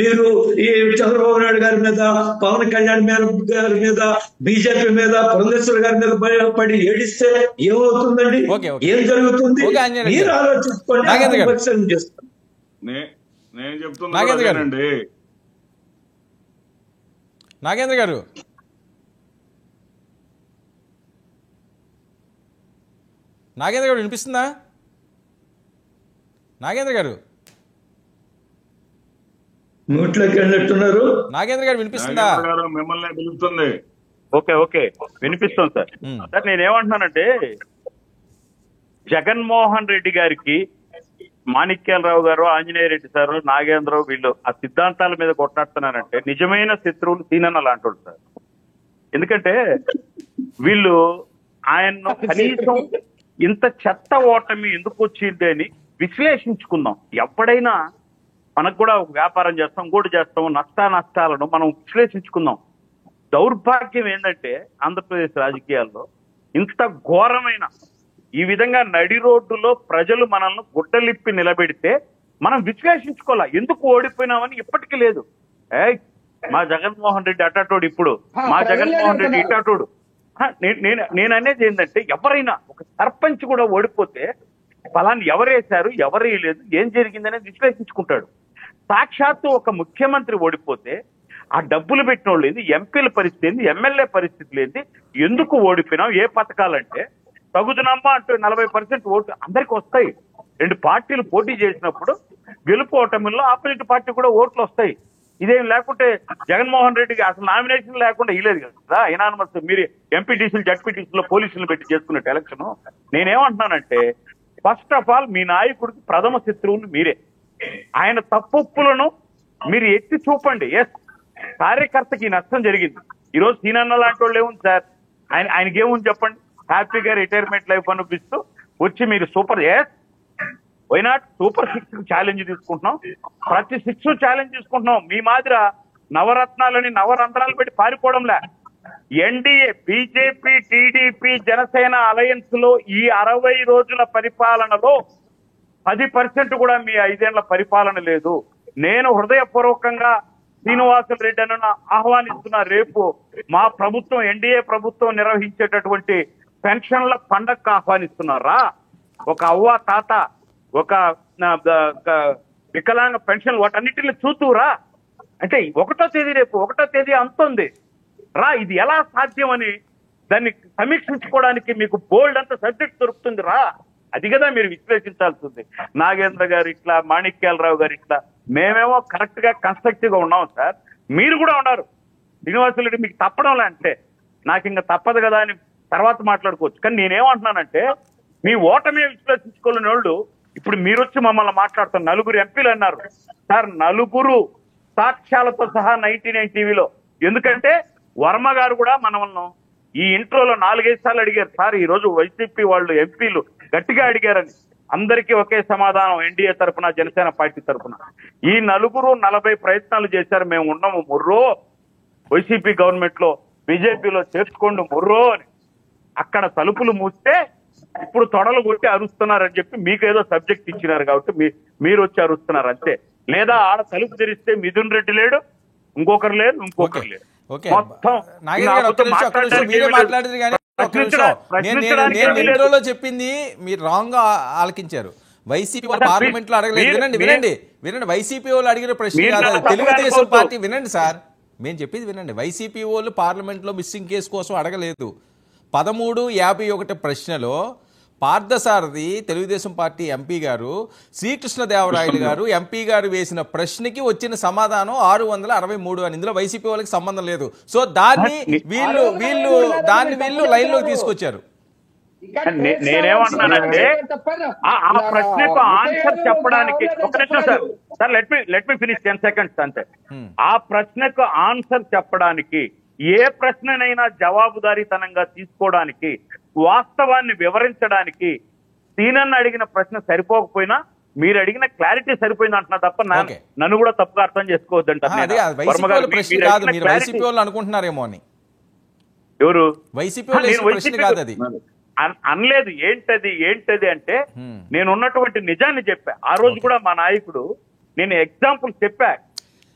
మీరు ఈ చంద్రబాబు నాయుడు గారి మీద, పవన్ కళ్యాణ్ గారి మీద, బీజేపీ మీద, పురంధేశ్వర్ గారి మీద పడి ఏడిస్తే ఏమవుతుందండి, ఏం జరుగుతుంది? మీరు ఆలోచించుకోండి, పరిశీలన చేస్తాను. నేను చెప్తున్నానండి నాగేంద్ర గారు. నాగేంద్ర గారు వినిపిస్తుందా? నాగేంద్ర గారు నోట్లోకి వెళ్ళినట్టున్నారు. నాగేంద్ర గారు వినిపిస్తుందా? మిమ్మల్ని పిలుస్తుంది. ఓకే ఓకే వినిపిస్తుంది సార్. సార్ నేనేమంటున్నానంటే, జగన్మోహన్ రెడ్డి గారికి మాణిక్యాలరావు గారు, ఆంజనేయ రెడ్డి సారు, నాగేంద్రరావు వీళ్ళు ఆ సిద్ధాంతాల మీద కొట్లాడుతున్నారంటే నిజమైన శత్రువులు సీనన్న లాంటి సార్. ఎందుకంటే వీళ్ళు ఆయన్ను కనీసం ఇంత చెత్త ఓటమి ఎందుకు వచ్చింది అని విశ్లేషించుకుందాం. ఎప్పుడైనా మనకు కూడా వ్యాపారం చేస్తాం, ఇంకోటి చేస్తాం, నష్టాలను మనం విశ్లేషించుకుందాం. దౌర్భాగ్యం ఏంటంటే ఆంధ్రప్రదేశ్ రాజకీయాల్లో ఇంత ఘోరమైన ఈ విధంగా నడి రోడ్డులో ప్రజలు మనల్ని గుడ్డలిప్పి నిలబెడితే మనం విశ్లేషించుకోవాలా, ఎందుకు ఓడిపోయినామని ఇప్పటికీ లేదు. మా జగన్మోహన్ రెడ్డి అటాటోడు, ఇప్పుడు మా జగన్మోహన్ రెడ్డి ఇటాటోడు. నేను అనేది ఏంటంటే, ఎవరైనా ఒక సర్పంచ్ కూడా ఓడిపోతే ఫలాన్ని ఎవరేశారు, ఎవరు వేయలేదు, ఏం జరిగిందనేది విశ్లేషించుకుంటాడు. సాక్షాత్తు ఒక ముఖ్యమంత్రి ఓడిపోతే ఆ డబ్బులు పెట్టిన వాళ్ళు ఏంది, ఎంపీల పరిస్థితి ఏంది, ఎమ్మెల్యే పరిస్థితులు ఏంది, ఎందుకు ఓడిపోయినాం, ఏ పథకాలంటే తగుదనమ్మా అంటూ 40% ఓటు అందరికి వస్తాయి. 2 పార్టీలు పోటీ చేసినప్పుడు గెలుపు ఓటమిలో ఆపోజిట్ పార్టీ కూడా ఓట్లు వస్తాయి. ఇదేం లేకుంటే జగన్మోహన్ రెడ్డికి అసలు నామినేషన్ లేకుండా ఇయ్యలేదు కదా, ఇనానమస్ మీరు ఎంపీటీసీలు, జడ్పీటీసీలో పోలీసులు పెట్టి చేసుకున్నట్టు ఎలక్షన్. నేనేమంటున్నానంటే, ఫస్ట్ ఆఫ్ ఆల్ మీ నాయకుడికి ప్రథమ శత్రువులు మీరే. ఆయన తప్పులను మీరు ఎత్తి చూపండి. ఎస్, కార్యకర్తకి నష్టం జరిగింది. ఈరోజు సీనన్న లాంటి వాళ్ళు ఏముంది సార్, ఆయనకి ఏముంది చెప్పండి, హ్యాపీగా రిటైర్మెంట్ లైఫ్ అనిపిస్తూ వచ్చి మీరు సూపర్ వైనాట్ సూపర్ 6 ఛాలెంజ్ తీసుకుంటున్నాం, ప్రతి 6 ఛాలెంజ్ తీసుకుంటున్నాం. మీ మాదిర నవరత్నాలని నవరంధ్రాలు పెట్టి పారిపోవడంలే. NDA, BJP, TDP, Janasena alliance లో ఈ 60 రోజుల పరిపాలనలో 10% కూడా మీ 5 ఏళ్ల పరిపాలన లేదు. నేను హృదయపూర్వకంగా శ్రీనివాసులు రెడ్డి అన్న ఆహ్వానిస్తున్న, రేపు మా ప్రభుత్వం, ఎన్డీఏ ప్రభుత్వం నిర్వహించేటటువంటి పెన్షన్ల పండగకు ఆహ్వానిస్తున్నారా? ఒక అవ్వ, తాత, ఒక వికలాంగ పెన్షన్, వాటన్నిటిని చూతురా అంటే 1వ తేదీ, రేపు 1వ తేదీ అంతుంది రా. ఇది ఎలా సాధ్యం అని దాన్ని సమీక్షించుకోవడానికి మీకు బోల్డ్ అంత సబ్జెక్ట్ దొరుకుతుంది రా. అది కదా మీరు విశ్లేషించాల్సి ఉంది. నాగేంద్ర గారు ఇట్లా, మాణిక్యాలరావు గారు ఇట్లా, మేమేమో కరెక్ట్ గా కన్స్ట్రక్టివ్ గా ఉన్నాం సార్, మీరు కూడా ఉన్నారు. శ్రీనివాసులు రెడ్డి మీకు తప్పడంలే అంటే నాకు ఇంకా తప్పదు కదా అని తర్వాత మాట్లాడుకోవచ్చు. కానీ నేనేమంటున్నానంటే, మీ ఓటమే విశ్లేషించుకోలేని వాళ్ళు ఇప్పుడు మీరు వచ్చి మమ్మల్ని మాట్లాడుతున్నారు. 4 ఎంపీలు అన్నారు సార్, 4 సాక్ష్యాలతో సహా 99 టీవీలో. ఎందుకంటే వర్మ గారు కూడా మనల్ని ఈ ఇంట్రోలో 4-5 సార్లు అడిగారు సార్, ఈ రోజు వైసీపీ వాళ్ళు ఎంపీలు గట్టిగా అడిగారని. అందరికీ ఒకే సమాధానం, ఎన్డీఏ తరఫున, జనసేన పార్టీ తరఫున. ఈ 4 40 ప్రయత్నాలు చేశారు, మేము ఉన్నాము ముర్రో, వైసీపీ గవర్నమెంట్ లో బీజేపీలో చేర్చుకోండి ముర్రో అని. అక్కడ తలుపులు మూస్తే ఇప్పుడు తొడలు కొట్టి అరుస్తున్నారని చెప్పి మీకు ఏదో సబ్జెక్ట్ ఇచ్చినారు కాబట్టి మీరు వచ్చి అరుస్తున్నారు అంతే. లేదా ఆడ తలుపు తెరిస్తే మిథున్ రెడ్డి లేడు, ఇంకొకరు లేరు, ఇంకొకరు లేరు. మొత్తం ఇంట్రోలో చెప్పింది మీరు రాంగ్ గా ఆలకించారు. వైసీపీ వాళ్ళు పార్లమెంట్ లో అడగలేదు. వినండి, వైసీపీ వాళ్ళు అడిగిన ప్రశ్న కాదు, తెలుగుదేశం పార్టీ. వినండి సార్, మేము చెప్పింది వినండి. వైసీపీ వాళ్ళు పార్లమెంట్ లో మిస్సింగ్ కేసు కోసం అడగలేదు. 1351 ప్రశ్నలో పార్థసారథి తెలుగుదేశం పార్టీ ఎంపీ గారు శ్రీకృష్ణదేవరాయలు గారు ఎంపీ గారు వేసిన ప్రశ్నకి వచ్చిన సమాధానం 663 అని. ఇందులో వైసీపీ వాళ్ళకి సంబంధం లేదు. సో దాన్ని వీళ్ళు లైన్ లోకి తీసుకొచ్చారు. నేనేమంటున్నానంటే ఆ ప్రశ్నకు ఆన్సర్ చెప్పడానికి ఒక నిమిషం sir let me finish 10 seconds అంతే. ఆ ప్రశ్నకు ఆన్సర్ చెప్పడానికి, ఏ ప్రశ్ననైనా జవాబుదారీతనంగా తీసుకోవడానికి, వాస్తవాన్ని వివరించడానికి సీనన్న అడిగిన ప్రశ్న సరిపోకపోయినా మీరు అడిగిన క్లారిటీ సరిపోయింది అంటున్నా తప్ప నన్ను కూడా తప్పుగా అర్థం చేసుకోవద్దంటారు. వైసీపీ వాళ్ళు అనుకుంటున్నారేమో అని. ఎవరు? వైసీపీ కాదు అది అనలేదు. ఏంటది అంటే నేను ఉన్నటువంటి నిజాన్ని చెప్పా. ఆ రోజు కూడా మా నాయకుడు నేను ఎగ్జాంపుల్ చెప్పా.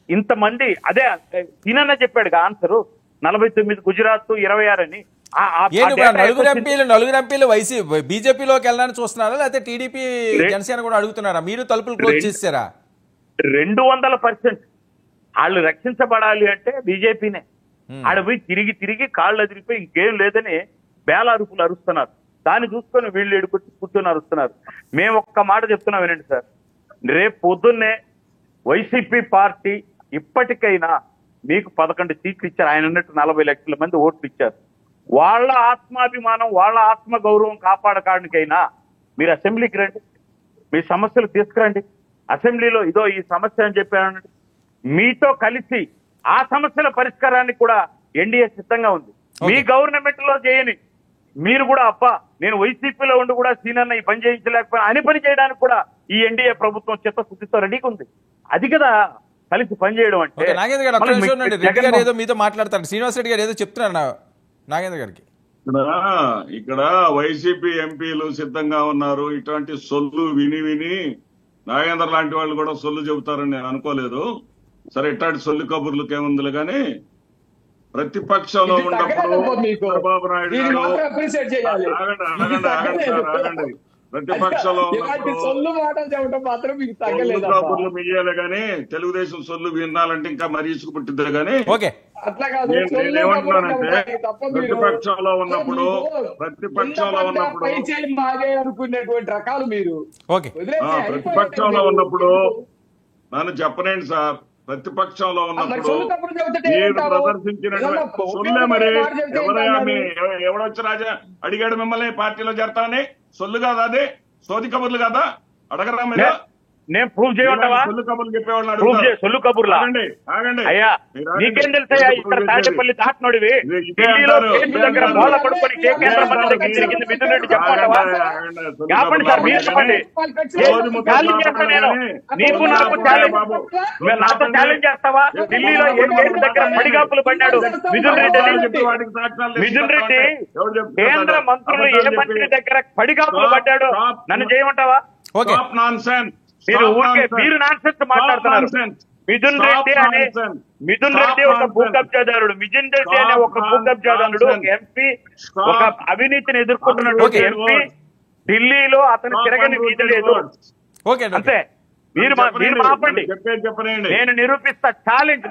ఇంతమంది అదే ఈయన చెప్పాడు ఆన్సరు 49 గుజరాత్ 26 అని. నలుగురు ఎంపీలు బీజేపీలోకి వెళ్ళడానికి చూస్తున్నారా, లేకపోతే టీడీపీ జనసేన కూడా అడుగుతున్నారా? మీరు తలుపులు క్లోజ్ చేశారా? 200% వాళ్ళు రక్షించబడాలి అంటే బీజేపీనే. ఆడ పోయి తిరిగి కాళ్ళు అదిరిపోయి ఇంకేం లేదని బేల అరుపులు అరుస్తున్నారు. దాన్ని చూసుకొని వీళ్ళు ఎడుకొచ్చి కూర్చొని అరుస్తున్నారు. మేము ఒక్క మాట చెప్తున్నాం వినండి సార్. రేపు పొద్దున్నే వైసీపీ పార్టీ ఇప్పటికైనా మీకు 11 సీట్లు ఇచ్చారు. ఆయన ఉన్నట్టు 40 లక్షల మంది ఓట్లు ఇచ్చారు. వాళ్ళ ఆత్మాభిమానం, వాళ్ళ ఆత్మ గౌరవం కాపాడడానికైనా మీరు అసెంబ్లీకి రండి, మీ సమస్యలు తీసుకురండి. అసెంబ్లీలో ఇదో ఈ సమస్య అని చెప్పానండి. మీతో కలిసి ఆ సమస్యల పరిష్కారానికి కూడా ఎన్డీఏ సిద్ధంగా ఉంది. మీ గవర్నమెంట్ లో చేయని మీరు కూడా నేను వైసీపీలో ఉండి కూడా సీనన్న ఈ పని చేయించలేకపోయినా అని పని చేయడానికి కూడా ఈ ఎన్డీఏ ప్రభుత్వం చిత్తశుద్ధితో రెడీగా ఉంది. అది కదా కలిసి పనిచేయడం అంటే. నాగేంద్ర గారు రెడ్డి గారు ఏదో మీతో మాట్లాడతారు. శ్రీనివాస్ రెడ్డి గారు ఏదో చెప్తున్నారు నాగేంద్ర గారికి. ఇక్కడ వైసీపీ ఎంపీలు సిద్ధంగా ఉన్నారు. ఇటువంటి సొల్లు విని నాగేంద్ర లాంటి వాళ్ళు కూడా సొల్లు చెబుతారని నేను అనుకోలేదు. సరే, ఇట్లాంటి సొల్లు కబుర్లకి ఏముందిలే కానీ ప్రతిపక్షంలో ఉన్నప్పుడు చంద్రబాబు నాయుడు గారు ఆగండి ప్రతిపక్షంలో కబుర్లు మియ్యాలి కానీ తెలుగుదేశం సొల్లు వినాలంటే ఇంకా మరీ ఇసుకు పుట్టిద్ది కానీ. నేనేమంటున్నానంటే ప్రతిపక్షంలో ఉన్నప్పుడు అనుకునేటువంటి రకాలు మీరు ప్రతిపక్షంలో ఉన్నప్పుడు నన్ను చెప్పనండి సార్. ప్రతిపక్షంలో ఉన్నప్పుడు మీరు ప్రదర్శించినటువంటి సొల్లే మరి ఎవడొచ్చి రాజా అడిగాడు మిమ్మల్ని పార్టీలో చేరతామని? సొల్లు కాదా అది? సోది కబుర్లు కాదా? అడగరా మీరు? నేను ప్రూవ్ చేయమంటావా? సొల్లు కబుర్లు చెప్పేవాళ్ళు సొల్లు కబుర్లా? ఆగండి అయ్యా, నీకేం తెలుసా? ఇక్కడ తాటేపల్లి దాటినోడివి ఢిల్లీలో కేంద్ర దగ్గర మూల పడుకొని కేంద్ర మంత్రి దగ్గర తిరిగింది మిథున్ రెడ్డి చెప్పమంటావా? చెప్పండి సార్, మీరు చెప్పండి. ఛాలెంజ్ చేస్తా నేను. నీకు నాకు ఛాలెంజ్. నాతో ఛాలెంజ్ చేస్తావా? ఢిల్లీలో కేంద్ర దగ్గర పడిగాపులు పడ్డాడు మిథున్ రెడ్డి. కేంద్ర మంత్రులు ఏ మంత్రి దగ్గర పడిగాపులు పడ్డాడు? నన్ను చేయమంటావా? మీరు ఊరికే మీరు నాన్సెన్స్ మాట్లాడుతున్నారు. మిథున్ రెడ్డి ఒక భూ కబ్జాదారుడు. మిథున్ రెడ్డి అనే ఒక భూ కబ్జాదారుడు, ఎంపీ, ఒక అవినీతిని ఎదుర్కొంటున్నటువంటి ఎంపీ. ఢిల్లీలో అతను తిరగని వీధి లేదు. అంతే. మీరు ఆపండి, నేను నిరూపిస్తా.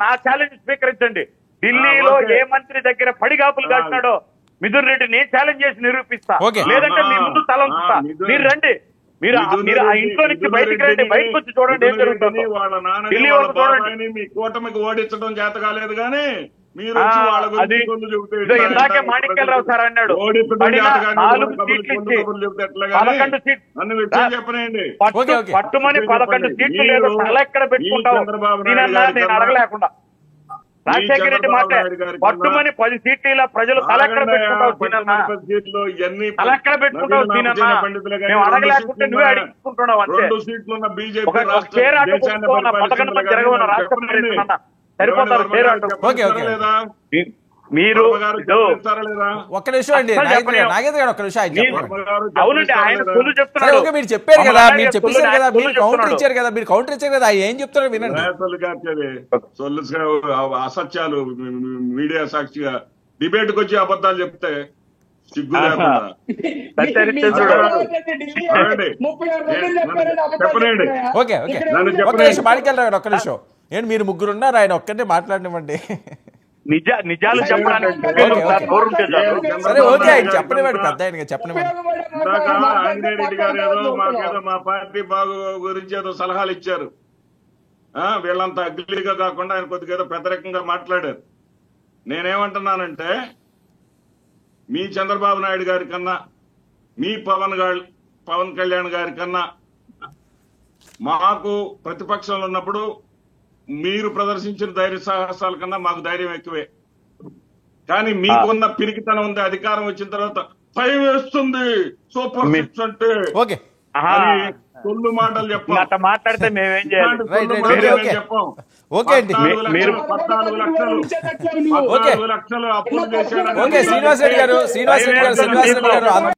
నా ఛాలెంజ్ స్వీకరించండి. ఢిల్లీలో ఏ మంత్రి దగ్గర పడిగాపులు కాసినాడో మిథున్ రెడ్డి నేను ఛాలెంజ్ చేసి నిరూపిస్తా. లేదంటే మీ ముందు తల ఉంచుతా. మీరు రండి. మీరు ఆ ఇంట్లో నుంచి బయటకు రండి. బయటకు వచ్చి చూడండి ఏం జరుగుతుంది. ఢిల్లీ వాళ్ళు చూడండి. మీ కూటమికి ఓడించడం చేత కాలేదు కానీ అది ఇందాకే మాణిక్యాలరావు సార్ అన్నాడు 4 సీట్లు ఇచ్చి 11 సీట్లు పట్టుమని 11 సీట్లు లేదు. తల ఎక్కడ పెట్టుకుంటావు? నేను అడగలేకుండా రాజశేఖర రెడ్డి పట్టుమని 10 సీట్ల ప్రజలు తల ఎక్కడ పెట్టుకుంటావు? తల ఎక్కడ పెట్టుకుంటావు? మేము అడగలేకుంటే నువ్వే అడుగుకుంటున్నావు అంతే. పేరు అడ్డుకుంటున్నా పథకం జరగవన్న రాష్ట్ర సరిపోతారు పేరు అంటూ. మీరు ఒక్క నిమిషం అండి నాగేంద్ర గారు, ఒక్క నిమిషం. అవునండి, ఆయన సొల్లు చెప్తున్నారు. మీరు చెప్పారు కదా, మీరు చెప్పేశారు కదా, మీరు కౌంటర్ ఇచ్చారు కదా, ఏం చెప్తారో వినండి. సొల్లు అసత్యాలు మీడియా సాక్షిగా డిబేట్కి వచ్చి అబద్ధాలు చెప్తే సిగ్గు లేకుండా చెప్పనండి. ఓకే ఒక్క నిమిషం మాణిక్యాలరావు గారు, ఒక్క నిమిషం. ఏంటి మీరు ముగ్గురు ఉన్నారు, ఆయన ఒక్కటే మాట్లాడినివ్వండి. నిజాలు చెప్పడానికి ఓకే, ఓకే. నోరు ఉంటే చాలు. సరే ఓకే, ఆయన చెప్పనివాడు, పెద్ద ఆయన చెప్పనివాడు. ఇందాక ఆంజనేయ రెడ్డి గారు ఏదో మాకేదో మా పార్టీ బాగు గురించి ఏదో సలహాలు ఇచ్చారు. వీళ్ళంతా అగ్లీగా కాకుండా ఆయన కొద్దిగా ఏదో పెద్దరకంగా మాట్లాడారు. నేనేమంటున్నానంటే మీ చంద్రబాబు నాయుడు గారి కన్నా, మీ పవన్ కళ్యాణ్ గారి కన్నా మాకు ప్రతిపక్షంలో ఉన్నప్పుడు మీరు ప్రదర్శించిన ధైర్య సాహసాల కన్నా మాకు ధైర్యం ఎక్కువే. కానీ మీకున్న పిరికితనం ఉంది, అధికారం వచ్చిన తర్వాత భయం వేస్తుంది సూపర్ సిక్స్ అంటే ఓకే, తొల్లు మాటలు చెప్పాం. అట్లా మాట్లాడితే మేమేం చేయాలి? చెప్పాం. ఓకే అండి, 14 లక్షలు అప్పులు చేశాడు. ఓకే శ్రీనివాస్ రెడ్డి గారు